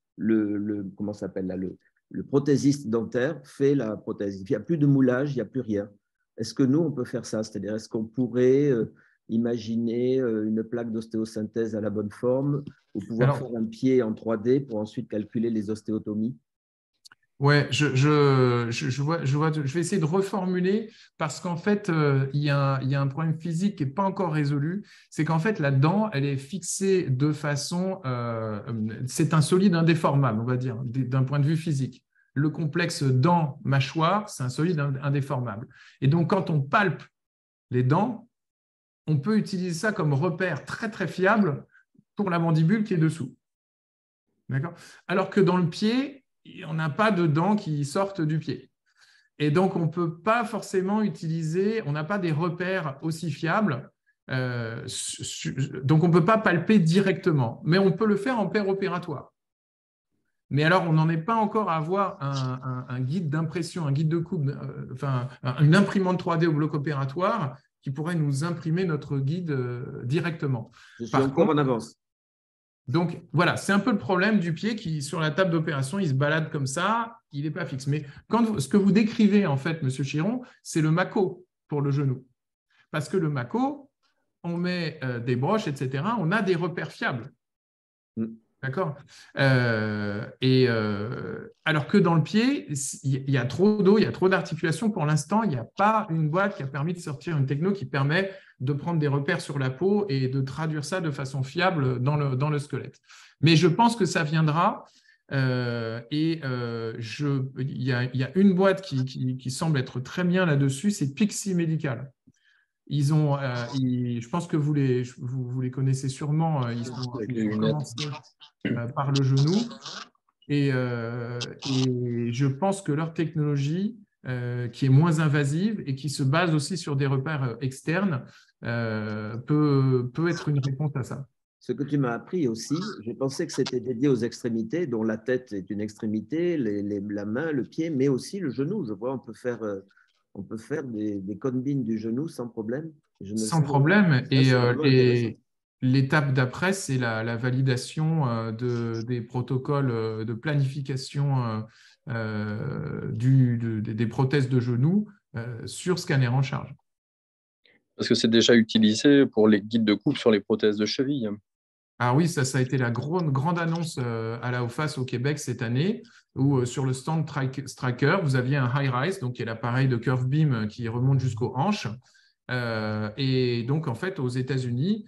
comment s'appelle là, le prothésiste dentaire fait la prothèse. Il n'y a plus de moulage, il n'y a plus rien. Est-ce que nous, on peut faire ça? C'est-à-dire, est-ce qu'on pourrait imaginer une plaque d'ostéosynthèse à la bonne forme ou pouvoir faire un pied en 3D pour ensuite calculer les ostéotomies? Ouais, je vais essayer de reformuler parce qu'en fait, il y a un problème physique qui n'est pas encore résolu. C'est qu'en fait, la dent, elle est fixée de façon… c'est un solide indéformable, on va dire, d'un point de vue physique. Le complexe dent-mâchoire, c'est un solide indéformable. Et donc, quand on palpe les dents, on peut utiliser ça comme repère très, très fiable pour la mandibule qui est dessous. D'accord ? Alors que dans le pied, on n'a pas de dents qui sortent du pied. Et donc, on ne peut pas forcément utiliser, on n'a pas des repères aussi fiables. Donc, on ne peut pas palper directement, mais on peut le faire en péropératoire. Mais alors, on n'en est pas encore à avoir un guide d'impression, un guide de coupe, enfin, une imprimante 3D au bloc opératoire qui pourrait nous imprimer notre guide directement. Je suis encore en avance. Donc, voilà, c'est un peu le problème du pied qui, sur la table d'opération, il se balade comme ça, il n'est pas fixe. Mais ce que vous décrivez, en fait, M. Chiron, c'est le Mako pour le genou. Parce que le Mako, on met des broches, etc., on a des repères fiables. D'accord. Alors que dans le pied, il y a trop d'eau, il y a trop d'articulation. Pour l'instant, il n'y a pas une boîte qui a permis de sortir une techno qui permet de prendre des repères sur la peau et de traduire ça de façon fiable dans le squelette. Mais je pense que ça viendra. Il y a une boîte qui semble être très bien là-dessus, c'est Pixie Medical. Je pense que vous les connaissez sûrement. Ils ont commencé par le genou. Et je pense que leur technologie, qui est moins invasive et qui se base aussi sur des repères externes, peut être une réponse à ça. Ce que tu m'as appris aussi, je pensais que c'était dédié aux extrémités, dont la tête est une extrémité, la main, le pied, mais aussi le genou. Je vois, on peut faire des combines du genou sans problème. Je ne le Sans savais pas. problème. Ça, Et c'est vraiment intéressant. l'étape d'après, c'est la validation des protocoles de planification des prothèses de genoux sur scanner en charge. Parce que c'est déjà utilisé pour les guides de coupe sur les prothèses de cheville. Ah oui, ça a été la grande annonce à la OFAS au Québec cette année, où sur le stand Stracker, vous aviez un high rise, donc qui est l'appareil de curve beam qui remonte jusqu'aux hanches. Et donc, en fait, aux États-Unis,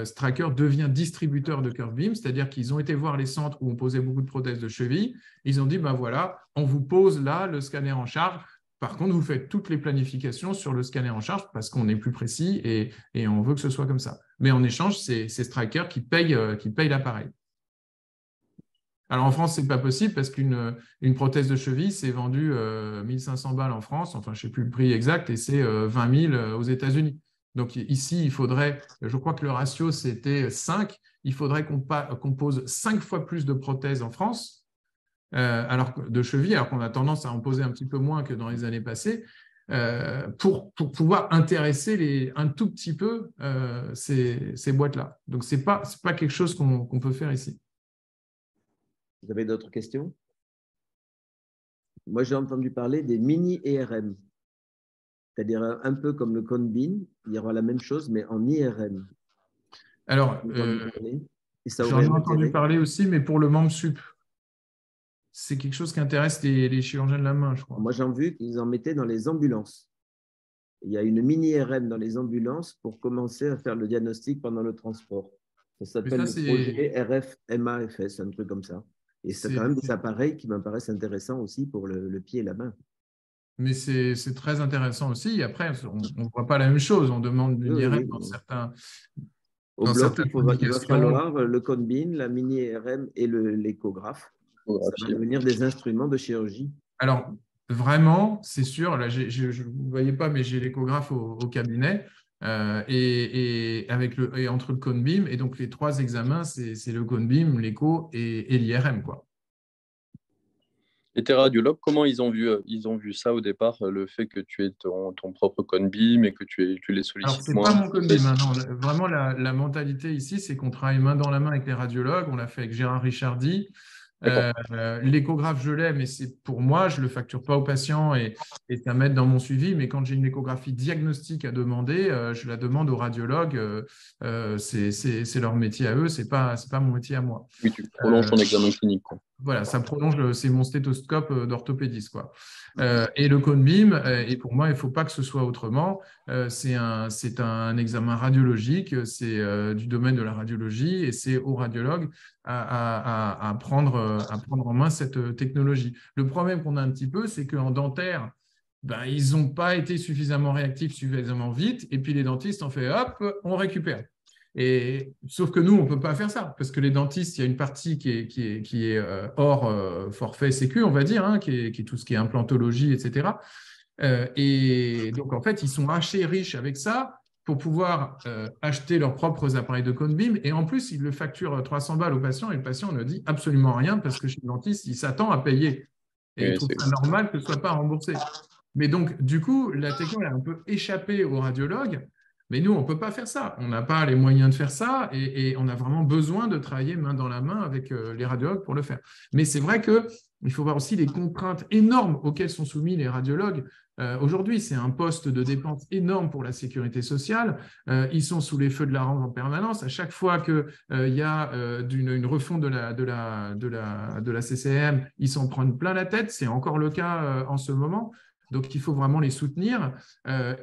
Stracker devient distributeur de curve beam, c'est-à-dire qu'ils ont été voir les centres où on posait beaucoup de prothèses de cheville. Ils ont dit, ben voilà, on vous pose là le scanner en charge. Par contre, vous faites toutes les planifications sur le scanner en charge parce qu'on est plus précis et on veut que ce soit comme ça. Mais en échange, c'est Stracker qui paye l'appareil. Alors en France, ce n'est pas possible parce qu'une prothèse de cheville, c'est vendu 1500 balles en France, enfin je ne sais plus le prix exact, et c'est 20 000 aux États-Unis. Donc ici, il faudrait, je crois que le ratio, c'était 5, il faudrait qu'on pose 5 fois plus de prothèses en France, de cheville, alors qu'on a tendance à en poser un petit peu moins que dans les années passées, pour pouvoir intéresser un tout petit peu ces boîtes-là. Donc ce n'est pas quelque chose qu'on peut faire ici. Vous avez d'autres questions? Moi, j'ai entendu parler des mini ERM, c'est-à-dire un peu comme le Conbin, il y aura la même chose, mais en IRM. Alors, j'en ai entendu parler aussi, mais pour le membre sup. C'est quelque chose qui intéresse les chirurgiens de la main, je crois. Moi, j'ai vu qu'ils en mettaient dans les ambulances. Il y a une mini-IRM dans les ambulances pour commencer à faire le diagnostic pendant le transport. Ça s'appelle le projet RF-MAFS, un truc comme ça. Et c'est quand même des appareils qui m'apparaissent intéressants aussi pour le pied et la main. Mais c'est très intéressant aussi. Après, on ne voit pas la même chose. On demande une IRM dans certains. Au bloc, il va falloir le Conbin, la mini-IRM et l'échographe. Ça va devenir des instruments de chirurgie. Alors, vraiment, c'est sûr. Là, je ne vous voyez pas, mais j'ai l'échographe au cabinet. Et entre le Conbim, et donc les 3 examens, c'est le Conbim, l'écho et l'IRM, quoi. Et tes radiologues, comment ils ont vu ça au départ, le fait que tu aies ton propre Conbim et que tu les sollicites moins? Alors, ce n'est pas mon Conbim. Hein, non. Vraiment, la mentalité ici, c'est qu'on travaille main dans la main avec les radiologues. On l'a fait avec Gérard Richardi. L'échographe, je l'ai, mais c'est pour moi, je ne le facture pas aux patients et c'est à mettre dans mon suivi. Mais quand j'ai une échographie diagnostique à demander, je la demande aux radiologues. C'est leur métier à eux, ce n'est pas mon métier à moi. Oui, tu prolonges ton examen clinique, quoi. Voilà, ça prolonge, c'est mon stéthoscope d'orthopédiste, quoi. Et le Conbim, et pour moi, il ne faut pas que ce soit autrement. C'est un examen radiologique, c'est du domaine de la radiologie, et c'est aux radiologues à prendre en main cette technologie. Le problème qu'on a un petit peu, c'est qu'en dentaire, ben, ils n'ont pas été suffisamment réactifs suffisamment vite, et puis les dentistes ont fait hop, on récupère. Sauf que nous, on ne peut pas faire ça, parce que les dentistes, il y a une partie qui est hors forfait sécu, on va dire, hein, qui est tout ce qui est implantologie, etc. Et donc, en fait, ils sont assez riches avec ça pour pouvoir acheter leurs propres appareils de Conbim. Et en plus, ils le facturent 300 balles au patient, et le patient ne dit absolument rien, parce que chez le dentiste, il s'attend à payer. Et il trouve ça normal que ce ne soit pas remboursé. Mais donc, du coup, la technologie a un peu échappé aux radiologues. Mais nous, on ne peut pas faire ça. On n'a pas les moyens de faire ça et on a vraiment besoin de travailler main dans la main avec les radiologues pour le faire. Mais c'est vrai qu'il faut voir aussi les contraintes énormes auxquelles sont soumis les radiologues. Aujourd'hui, c'est un poste de dépense énorme pour la sécurité sociale. Ils sont sous les feux de la rampe en permanence. À chaque fois qu'il y a une refonte de la CCM, ils s'en prennent plein la tête. C'est encore le cas en ce moment. Donc, il faut vraiment les soutenir.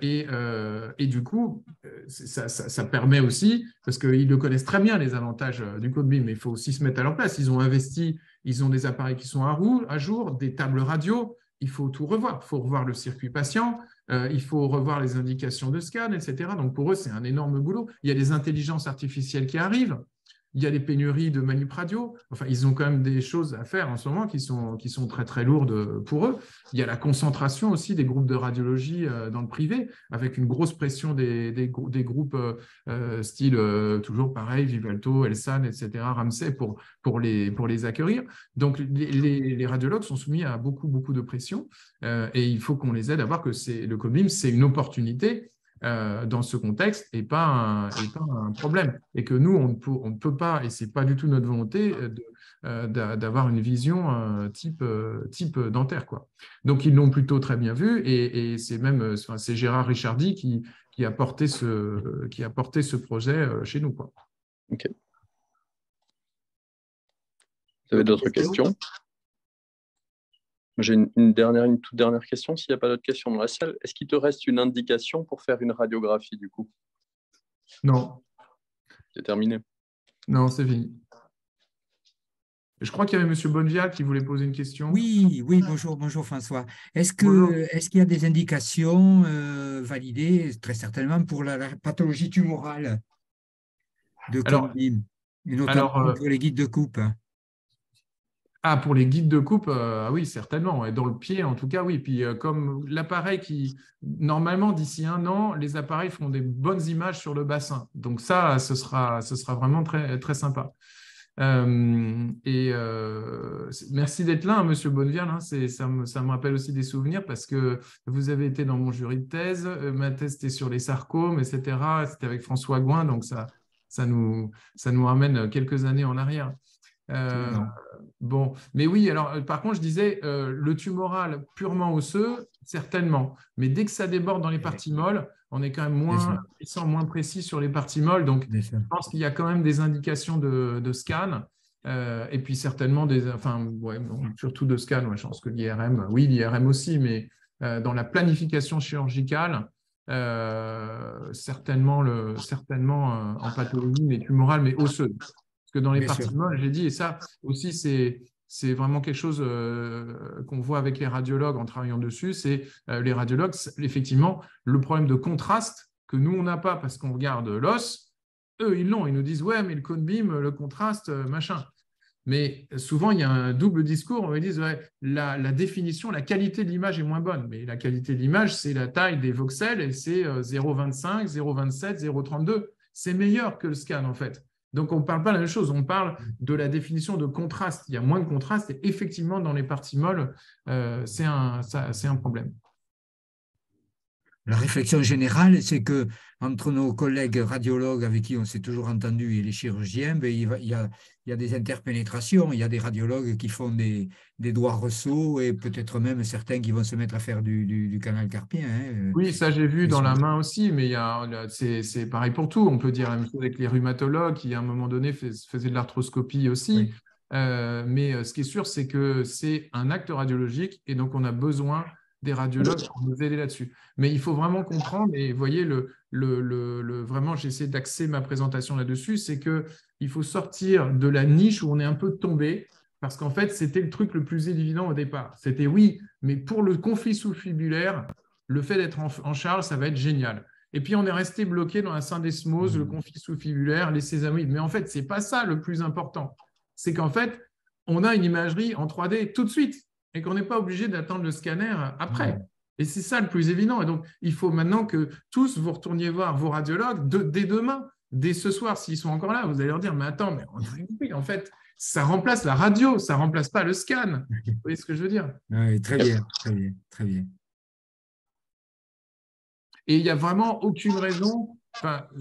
Et du coup, ça permet aussi, parce qu'ils le connaissent très bien, les avantages du Conbim, mais il faut aussi se mettre à leur place. Ils ont investi, ils ont des appareils qui sont à jour, des tables radio. Il faut tout revoir. Il faut revoir le circuit patient, il faut revoir les indications de scan, etc. Donc, pour eux, c'est un énorme boulot. Il y a des intelligences artificielles qui arrivent. Il y a les pénuries de manip radio. Enfin, ils ont quand même des choses à faire en ce moment qui sont très, très lourdes pour eux. Il y a la concentration aussi des groupes de radiologie dans le privé, avec une grosse pression des groupes style, toujours pareil, Vivalto, Elsan, etc., Ramsay, pour les accueillir. Donc, les radiologues sont soumis à beaucoup, beaucoup de pression et il faut qu'on les aide à voir que le COBIM, c'est une opportunité dans ce contexte et pas un problème. Et que nous, on ne peut pas, et ce n'est pas du tout notre volonté, d'avoir une vision type dentaire, quoi. Donc, ils l'ont plutôt très bien vu et c'est même c'est Gérard Richardi qui a porté ce projet chez nous, quoi. Ok. Vous avez d'autres questions? J'ai une toute dernière question, s'il n'y a pas d'autres questions dans la salle. Est-ce qu'il te reste une indication pour faire une radiographie, du coup? Non. C'est terminé. Non, c'est fini. Je crois qu'il y avait M. Bonnevial qui voulait poser une question. Oui, bonjour François. Bonjour. Est-ce qu'il y a des indications validées, très certainement, pour la pathologie tumorale de Combim, et notamment pour les guides de coupe? Pour les guides de coupe, oui, certainement. Et dans le pied, en tout cas, oui. Puis comme l'appareil normalement, d'ici 1 an, les appareils feront des bonnes images sur le bassin. Donc ça, ce sera vraiment très, très sympa. Merci d'être là, hein, Monsieur Bonnevial. Hein, ça me rappelle aussi des souvenirs parce que vous avez été dans mon jury de thèse. Ma thèse était sur les sarcomes, etc. C'était avec François Gouin, donc ça nous ramène quelques années en arrière. Bon, mais oui, alors par contre, je disais, le tumoral purement osseux, certainement. Mais dès que ça déborde dans les parties molles, on est quand même moins puissant, moins précis sur les parties molles. Donc, je pense qu'il y a quand même des indications de scan. Et puis certainement surtout de scan. Ouais, je pense que l'IRM, oui, l'IRM aussi, mais dans la planification chirurgicale, certainement en pathologie, mais tumorale, mais osseuse. Parce que dans les parties molles, j'ai dit, et ça aussi, c'est vraiment quelque chose qu'on voit avec les radiologues en travaillant dessus, c'est les radiologues, effectivement, le problème de contraste que nous, on n'a pas parce qu'on regarde l'os, eux, ils l'ont. Ils nous disent, ouais, mais le cone beam, le contraste, machin. Mais souvent, il y a un double discours. On me dit, ouais, la définition, la qualité de l'image est moins bonne. Mais la qualité de l'image, c'est la taille des voxels et c'est 0,25, 0,27, 0,32. C'est meilleur que le scan, en fait. Donc, on ne parle pas de la même chose. On parle de la définition de contraste. Il y a moins de contraste et effectivement, dans les parties molles, c'est un problème. La réflexion générale, c'est que entre nos collègues radiologues avec qui on s'est toujours entendu et les chirurgiens, il y a des interpénétrations. Il y a des radiologues qui font des doigts ressauts et peut-être même certains qui vont se mettre à faire du canal carpien. Hein. Oui, ça j'ai vu dans la main aussi, mais c'est pareil pour tout. On peut dire la même chose avec les rhumatologues qui, à un moment donné, faisaient de l'arthroscopie aussi. Oui. Mais ce qui est sûr, c'est que c'est un acte radiologique et donc on a besoin des radiologues pour nous aider là-dessus. Mais il faut vraiment comprendre, et vous voyez, vraiment, j'essaie d'axer ma présentation là-dessus, c'est qu'il faut sortir de la niche où on est un peu tombé, parce qu'en fait, c'était le truc le plus évident au départ. C'était oui, mais pour le conflit sous-fibulaire, le fait d'être en charge, ça va être génial. Et puis, on est resté bloqué dans la syndesmose, le conflit sous-fibulaire, les sésamoïdes. Mais en fait, ce n'est pas ça le plus important. C'est qu'en fait, on a une imagerie en 3D tout de suite et qu'on n'est pas obligé d'attendre le scanner après. Et c'est ça le plus évident. Et donc, il faut maintenant que tous vous retourniez voir vos radiologues dès demain, dès ce soir, s'ils sont encore là. Vous allez leur dire, mais attends, mais oui, en fait, ça remplace la radio, ça ne remplace pas le scan. Vous voyez ce que je veux dire? Oui, très bien, très bien, très bien. Et il n'y a vraiment aucune raison,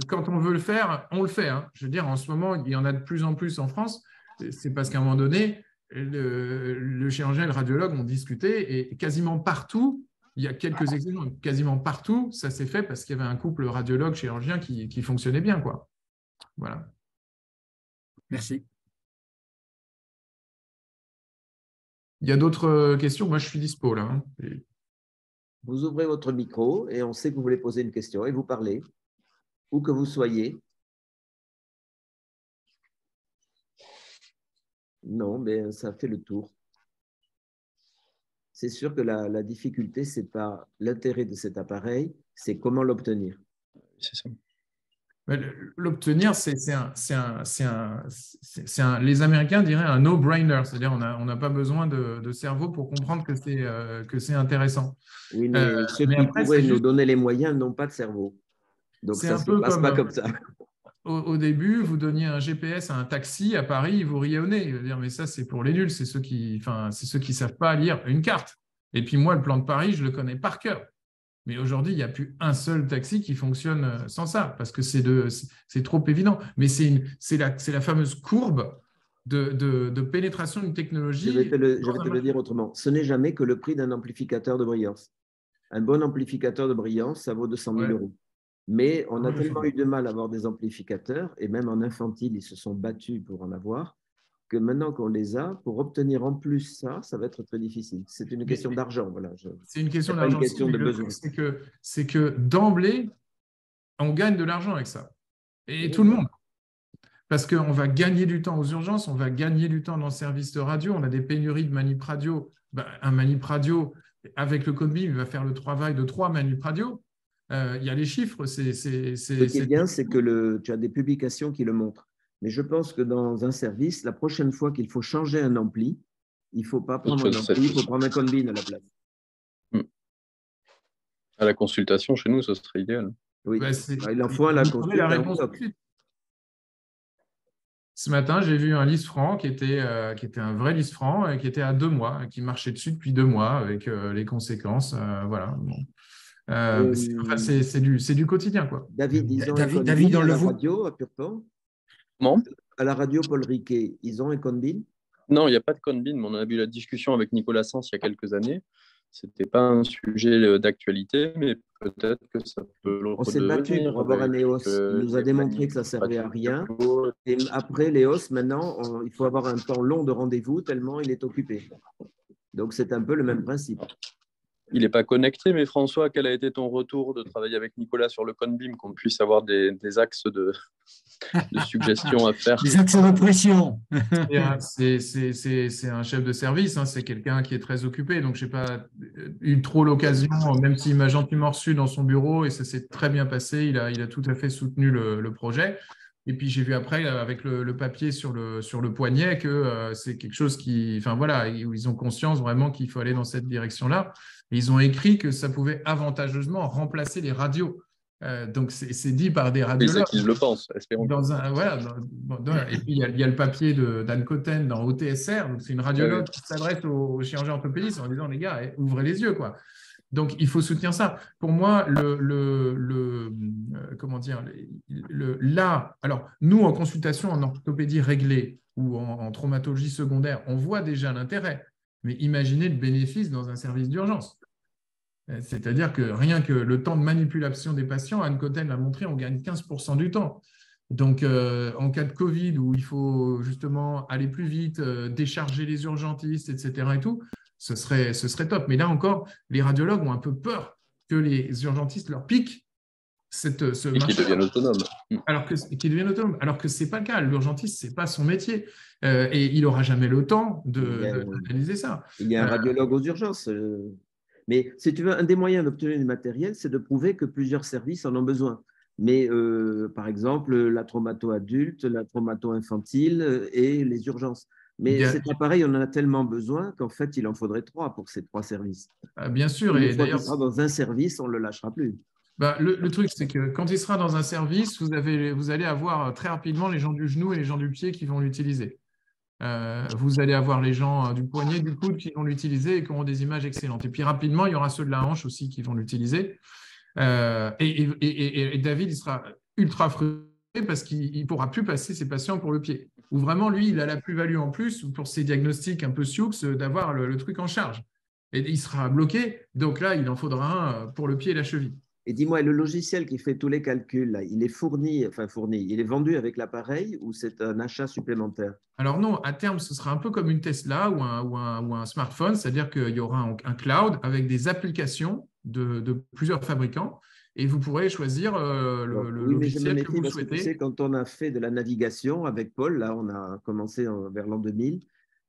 quand on veut le faire, on le fait. Hein. Je veux dire, en ce moment, il y en a de plus en plus en France. C'est parce qu'à un moment donné, le chirurgien et le radiologue ont discuté et quasiment partout, il y a quelques exemples, quasiment partout, ça s'est fait parce qu'il y avait un couple radiologue-chirurgien qui fonctionnait bien, quoi. Voilà. Merci. Il y a d'autres questions? Moi, je suis dispo là. Hein. Vous ouvrez votre micro et on sait que vous voulez poser une question et vous parlez, où que vous soyez. Non, mais ça fait le tour. C'est sûr que la difficulté, ce n'est pas l'intérêt de cet appareil, c'est comment l'obtenir. C'est ça. L'obtenir, les Américains diraient un no-brainer, c'est-à-dire on n'a pas besoin de cerveau pour comprendre que c'est intéressant. Oui, mais ceux mais qui après, pourraient nous donner les moyens n'ont pas de cerveau. Donc, c'est ça un ne se peu passe pas comme ça. Au début, vous donniez un GPS à un taxi à Paris, il vous riait au nez. Il veut dire, mais ça, c'est pour les nuls, c'est ceux qui savent pas lire une carte. Et puis moi, le plan de Paris, je le connais par cœur. Mais aujourd'hui, il n'y a plus un seul taxi qui fonctionne sans ça, parce que c'est trop évident. Mais c'est la fameuse courbe de pénétration d'une technologie. Je vais te le dire autrement. Ce n'est jamais que le prix d'un amplificateur de brillance. Un bon amplificateur de brillance, ça vaut 200 000 euros. Mais on a tellement eu de mal à avoir des amplificateurs, et même en infantile, ils se sont battus pour en avoir, que maintenant qu'on les a, pour obtenir en plus ça, ça va être très difficile. C'est une question d'argent. Voilà. C'est une question d'argent. Pas une question de besoin. C'est que d'emblée, on gagne de l'argent avec ça. Et tout le monde. Parce qu'on va gagner du temps aux urgences, on va gagner du temps dans le service de radio, on a des pénuries de manip radio. Un manip radio, avec le code BIM, il va faire le travail de 3 manip radio. Il y a les chiffres. Ce qui est bien, c'est que tu as des publications qui le montrent. Mais je pense que dans un service, la prochaine fois qu'il faut changer un ampli, il ne faut pas prendre un ampli, il faut prendre un Conbin à la place. À la consultation, chez nous, ce serait idéal. Oui, il en faut à la consultation. Ce matin, j'ai vu un Lisfranc qui était un vrai Lisfranc, qui était à 2 mois, qui marchait dessus depuis 2 mois avec les conséquences. Voilà. Bon. C'est du quotidien, quoi. David, ils ont David dans la radio à Purpan. Comment ? À la radio Paul Riquet, ils ont un Conbin ? Non, il n'y a pas de Conbin, mais on a eu la discussion avec Nicolas Sens il y a quelques années. Ce n'était pas un sujet d'actualité, mais peut-être que ça peut le redevenir. On s'est battu pour avoir un EOS. Il nous a démontré que ça ne servait à rien. Et après l'EOS, maintenant, il faut avoir un temps long de rendez-vous tellement il est occupé. Donc, c'est un peu le même principe. Il n'est pas connecté, mais François, quel a été ton retour de travailler avec Nicolas sur le Conbim, qu'on puisse avoir des axes de suggestions à faire? Des axes de pression. C'est un chef de service, hein, c'est quelqu'un qui est très occupé, donc je n'ai pas eu trop l'occasion, même s'il m'a gentiment reçu dans son bureau et ça s'est très bien passé, il a tout à fait soutenu le projet. Et puis j'ai vu après avec le papier sur le poignet que c'est quelque chose où ils ont conscience vraiment qu'il faut aller dans cette direction-là. Et ils ont écrit que ça pouvait avantageusement remplacer les radios. Donc c'est dit par des radiologues. C'est qu'ils le pensent, espérons. Et puis il y a le papier d'Anne Cotten dans OTSR, donc c'est une radiologue qui s'adresse aux chirurgiens orthopédistes en disant les gars, ouvrez les yeux, quoi. Donc, il faut soutenir ça. Pour moi, alors, nous, en consultation en orthopédie réglée ou en traumatologie secondaire, on voit déjà l'intérêt. Mais imaginez le bénéfice dans un service d'urgence. C'est-à-dire que rien que le temps de manipulation des patients, Anne Cotten l'a montré, on gagne 15% du temps. Donc, en cas de Covid, où il faut justement aller plus vite, décharger les urgentistes, etc. et tout, ce serait top. Mais là encore, les radiologues ont un peu peur que les urgentistes leur piquent et qu'ils deviennent autonomes. Alors que ce n'est pas le cas. L'urgentiste, ce n'est pas son métier. Et il n'aura jamais le temps d'analyser ça. Il y a un radiologue aux urgences. Mais si tu veux, un des moyens d'obtenir du matériel, c'est de prouver que plusieurs services en ont besoin. Mais par exemple, la traumato-adulte, la traumato-infantile et les urgences. Mais cet appareil, on en a tellement besoin qu'en fait, il en faudrait 3 pour ces 3 services. Bien sûr. Et d'ailleurs, dans un service, on ne le lâchera plus. Le truc, c'est que quand il sera dans un service, vous allez avoir très rapidement les gens du genou et les gens du pied qui vont l'utiliser. Vous allez avoir les gens du poignet, du coude qui vont l'utiliser et qui auront des images excellentes. Et puis rapidement, il y aura ceux de la hanche aussi qui vont l'utiliser. Et David, il sera ultra frustré parce qu'il ne pourra plus passer ses patients pour le pied. Ou vraiment, lui, il a la plus-value en plus pour ses diagnostics un peu sioux d'avoir le truc en charge. Et il sera bloqué. Donc là, il en faudra un pour le pied et la cheville. Et dis-moi, le logiciel qui fait tous les calculs, là, il est il est vendu avec l'appareil ou c'est un achat supplémentaire? Alors non, à terme, ce sera un peu comme une Tesla ou un smartphone, c'est-à-dire qu'il y aura un cloud avec des applications de plusieurs fabricants et vous pourrez choisir le logiciel que vous souhaitez. Tu sais, quand on a fait de la navigation avec Paul, là, on a commencé vers l'an 2000,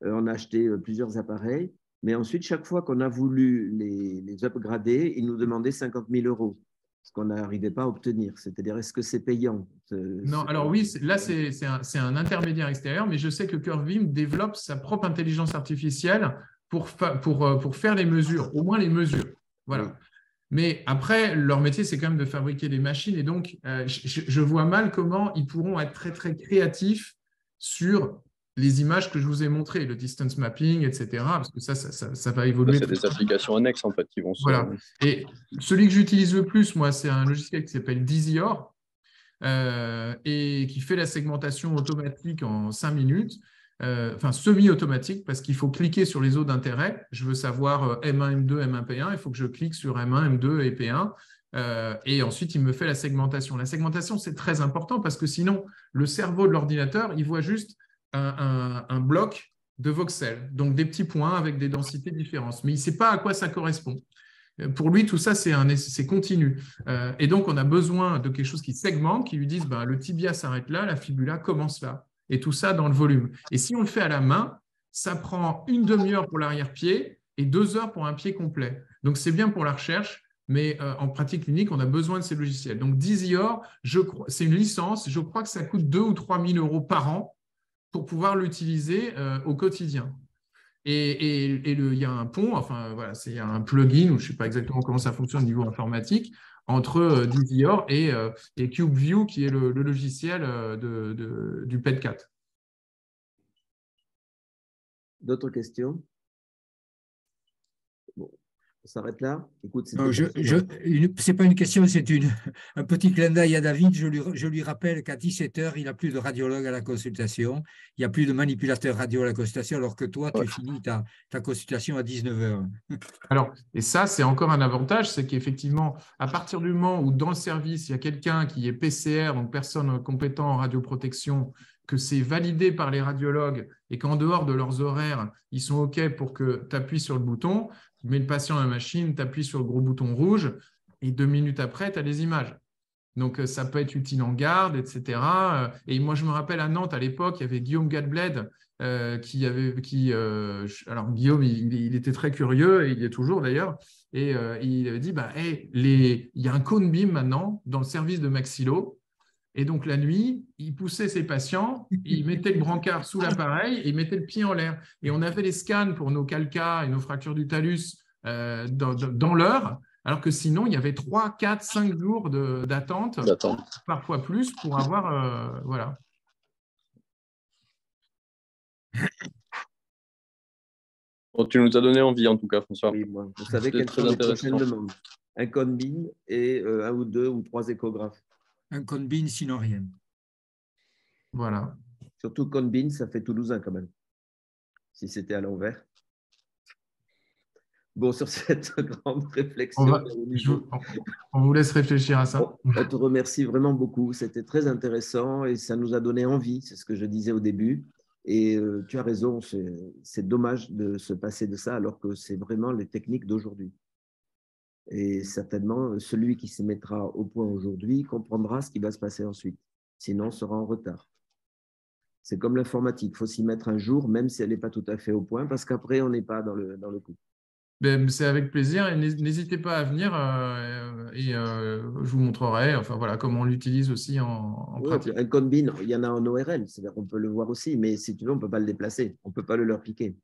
on a acheté plusieurs appareils, mais ensuite, chaque fois qu'on a voulu les upgrader, ils nous demandaient 50 000 euros. ce qu'on n'arrivait pas à obtenir. C'est-à-dire, est-ce que c'est payant? Non, alors oui, là, c'est un intermédiaire extérieur, mais je sais que Curvim développe sa propre intelligence artificielle pour faire les mesures, au moins les mesures. Voilà. Oui. Mais après, leur métier, c'est quand même de fabriquer des machines. Et donc, je vois mal comment ils pourront être très, très créatifs sur les images que je vous ai montrées, le distance mapping, etc. Parce que ça va évoluer. C'est des applications annexes, en fait, qui vont se… Voilà. Et celui que j'utilise le plus, moi, c'est un logiciel qui s'appelle Disior et qui fait la segmentation automatique en 5 minutes. Enfin semi-automatique, parce qu'il faut cliquer sur les zones d'intérêt. Je veux savoir M1, M2, M1, P1. Il faut que je clique sur M1, M2 et P1. Et ensuite, il me fait la segmentation. La segmentation, c'est très important parce que sinon, le cerveau de l'ordinateur, il voit juste un bloc de voxels, donc des petits points avec des densités différentes. Mais il ne sait pas à quoi ça correspond. Pour lui, tout ça, c'est continu. Et donc, on a besoin de quelque chose qui segmente, qui lui dise le tibia s'arrête là, la fibula commence là. Et tout ça dans le volume. Et si on le fait à la main, ça prend une demi-heure pour l'arrière-pied et 2 heures pour un pied complet. Donc, c'est bien pour la recherche, mais en pratique clinique, on a besoin de ces logiciels. Donc, Disior, c'est une licence. Je crois que ça coûte 2 000 ou 3 000 euros par an pour pouvoir l'utiliser au quotidien. Et il y a un pont, enfin, voilà, il y a un plugin, ou je ne sais pas exactement comment ça fonctionne au niveau informatique, entre Disior et CubeView, qui est le logiciel du PET-4. D'autres questions? Bon, on s'arrête là. Écoute, ce n'est pas une question, c'est un petit clin d'œil à David. Je lui rappelle qu'à 17h, il n'y a plus de radiologue à la consultation, il n'y a plus de manipulateur radio à la consultation, alors que toi, tu finis ta consultation à 19h. Alors, et ça, c'est encore un avantage, c'est qu'effectivement, à partir du moment où dans le service, il y a quelqu'un qui est PCR, donc personne compétent en radioprotection, que c'est validé par les radiologues et qu'en dehors de leurs horaires, ils sont OK pour que tu appuies sur le bouton, tu mets le patient à la machine, tu appuies sur le gros bouton rouge et 2 minutes après, tu as les images. Donc, ça peut être utile en garde, etc. Et moi, je me rappelle à Nantes, à l'époque, il y avait Guillaume Gadbled alors, Guillaume, il était très curieux, et il est toujours d'ailleurs, et il avait dit, il y a un cone beam maintenant dans le service de Maxillo. Et donc, la nuit, il poussait ses patients, il mettait le brancard sous l'appareil et il mettait le pied en l'air. Et on avait les scans pour nos calcas et nos fractures du talus dans l'heure, alors que sinon, il y avait 3, 4, 5 jours d'attente, parfois plus, pour avoir… voilà. Bon, tu nous as donné envie, en tout cas, François. Oui, moi. Vous savez quelles sont les prochaines demandes? Un cone beam et 1 ou 2 ou 3 échographes. Un cone beam, sinon rien. Voilà. Surtout cone beam, ça fait toulousain quand même, si c'était à l'envers. Bon, sur cette grande réflexion… On vous laisse réfléchir à ça. On te remercie vraiment beaucoup. C'était très intéressant et ça nous a donné envie, c'est ce que je disais au début. Et tu as raison, c'est dommage de se passer de ça alors que c'est vraiment les techniques d'aujourd'hui. Et certainement, celui qui se mettra au point aujourd'hui comprendra ce qui va se passer ensuite. Sinon, on sera en retard. C'est comme l'informatique, il faut s'y mettre un jour, même si elle n'est pas tout à fait au point, parce qu'après, on n'est pas dans le coup. C'est avec plaisir et n'hésitez pas à venir je vous montrerai comment on l'utilise aussi en pratique. Un cone beam, il y en a en ORL, c'est-à-dire qu'on peut le voir aussi, mais si tu veux, on ne peut pas le déplacer, on ne peut pas le leur piquer.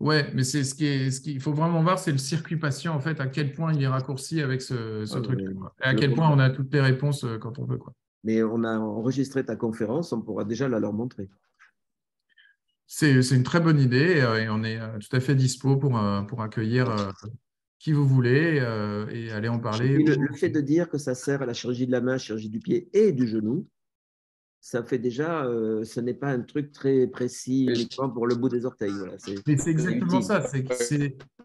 Oui, mais c'est ce qu'il faut vraiment voir, c'est le circuit patient, en fait, à quel point il est raccourci avec ce truc. Et à quel point on a toutes les réponses quand on veut. Mais on a enregistré ta conférence, on pourra déjà la leur montrer. C'est une très bonne idée et on est tout à fait dispo pour accueillir qui vous voulez et aller en parler. Le fait de dire que ça sert à la chirurgie de la main, chirurgie du pied et du genou, ça fait déjà, ce n'est pas un truc très précis uniquement pour le bout des orteils. Voilà, mais c'est exactement ça,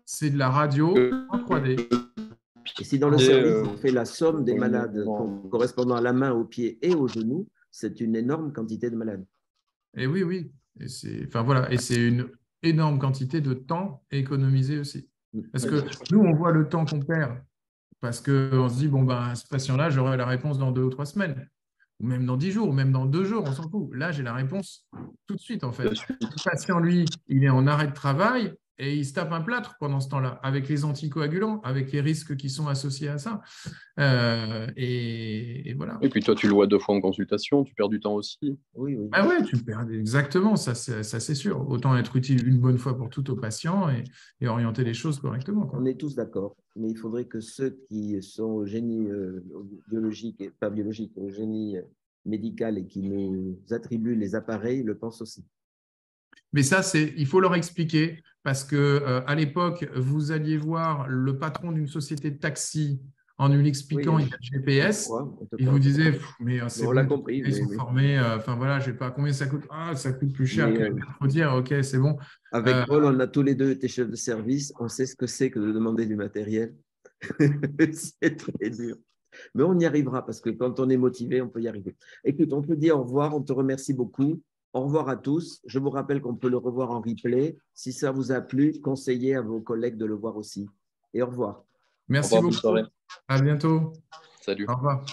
c'est de la radio en 3D. Et si dans le service, on fait la somme des malades correspondant à la main, au pied et au genou, c'est une énorme quantité de malades. Et oui. Et c'est une énorme quantité de temps économisé aussi. Parce que nous, on voit le temps qu'on perd parce qu'on se dit, ce patient-là, j'aurai la réponse dans 2 ou 3 semaines, ou même dans 10 jours, ou même dans 2 jours, on s'en fout. Là, j'ai la réponse tout de suite, en fait. Le patient, lui, il est en arrêt de travail et il se tape un plâtre pendant ce temps-là, avec les anticoagulants, avec les risques qui sont associés à ça. Et voilà. Et puis toi, tu le vois 2 fois en consultation, tu perds du temps aussi. Oui, oui. Ah ouais, tu perds exactement, ça c'est sûr. Autant être utile une bonne fois pour toutes aux patients et orienter les choses correctement, quoi. On est tous d'accord, mais il faudrait que ceux qui sont au génie biologique, et pas biologique, au génie médical et qui nous attribuent les appareils le pensent aussi. Mais ça, il faut leur expliquer parce que à l'époque, vous alliez voir le patron d'une société de taxi en lui expliquant Oui, il y a le GPS. on te Il croit. vous disait, mais c'est On l'a bon, compris, ils sont mais formés. Enfin voilà, je sais pas combien ça coûte. Ah, ça coûte plus cher que il faut dire. Ok, c'est bon. avec Paul, on a tous les deux été chefs de service. On sait ce que c'est que de demander du matériel. C'est très dur. Mais on y arrivera parce que quand on est motivé, on peut y arriver. Écoute, on te dit au revoir, on te remercie beaucoup. Au revoir à tous. Je vous rappelle qu'on peut le revoir en replay. Si ça vous a plu, conseillez à vos collègues de le voir aussi. Et au revoir. Merci Au revoir, bonne beaucoup. soirée. À bientôt. Salut. Au revoir.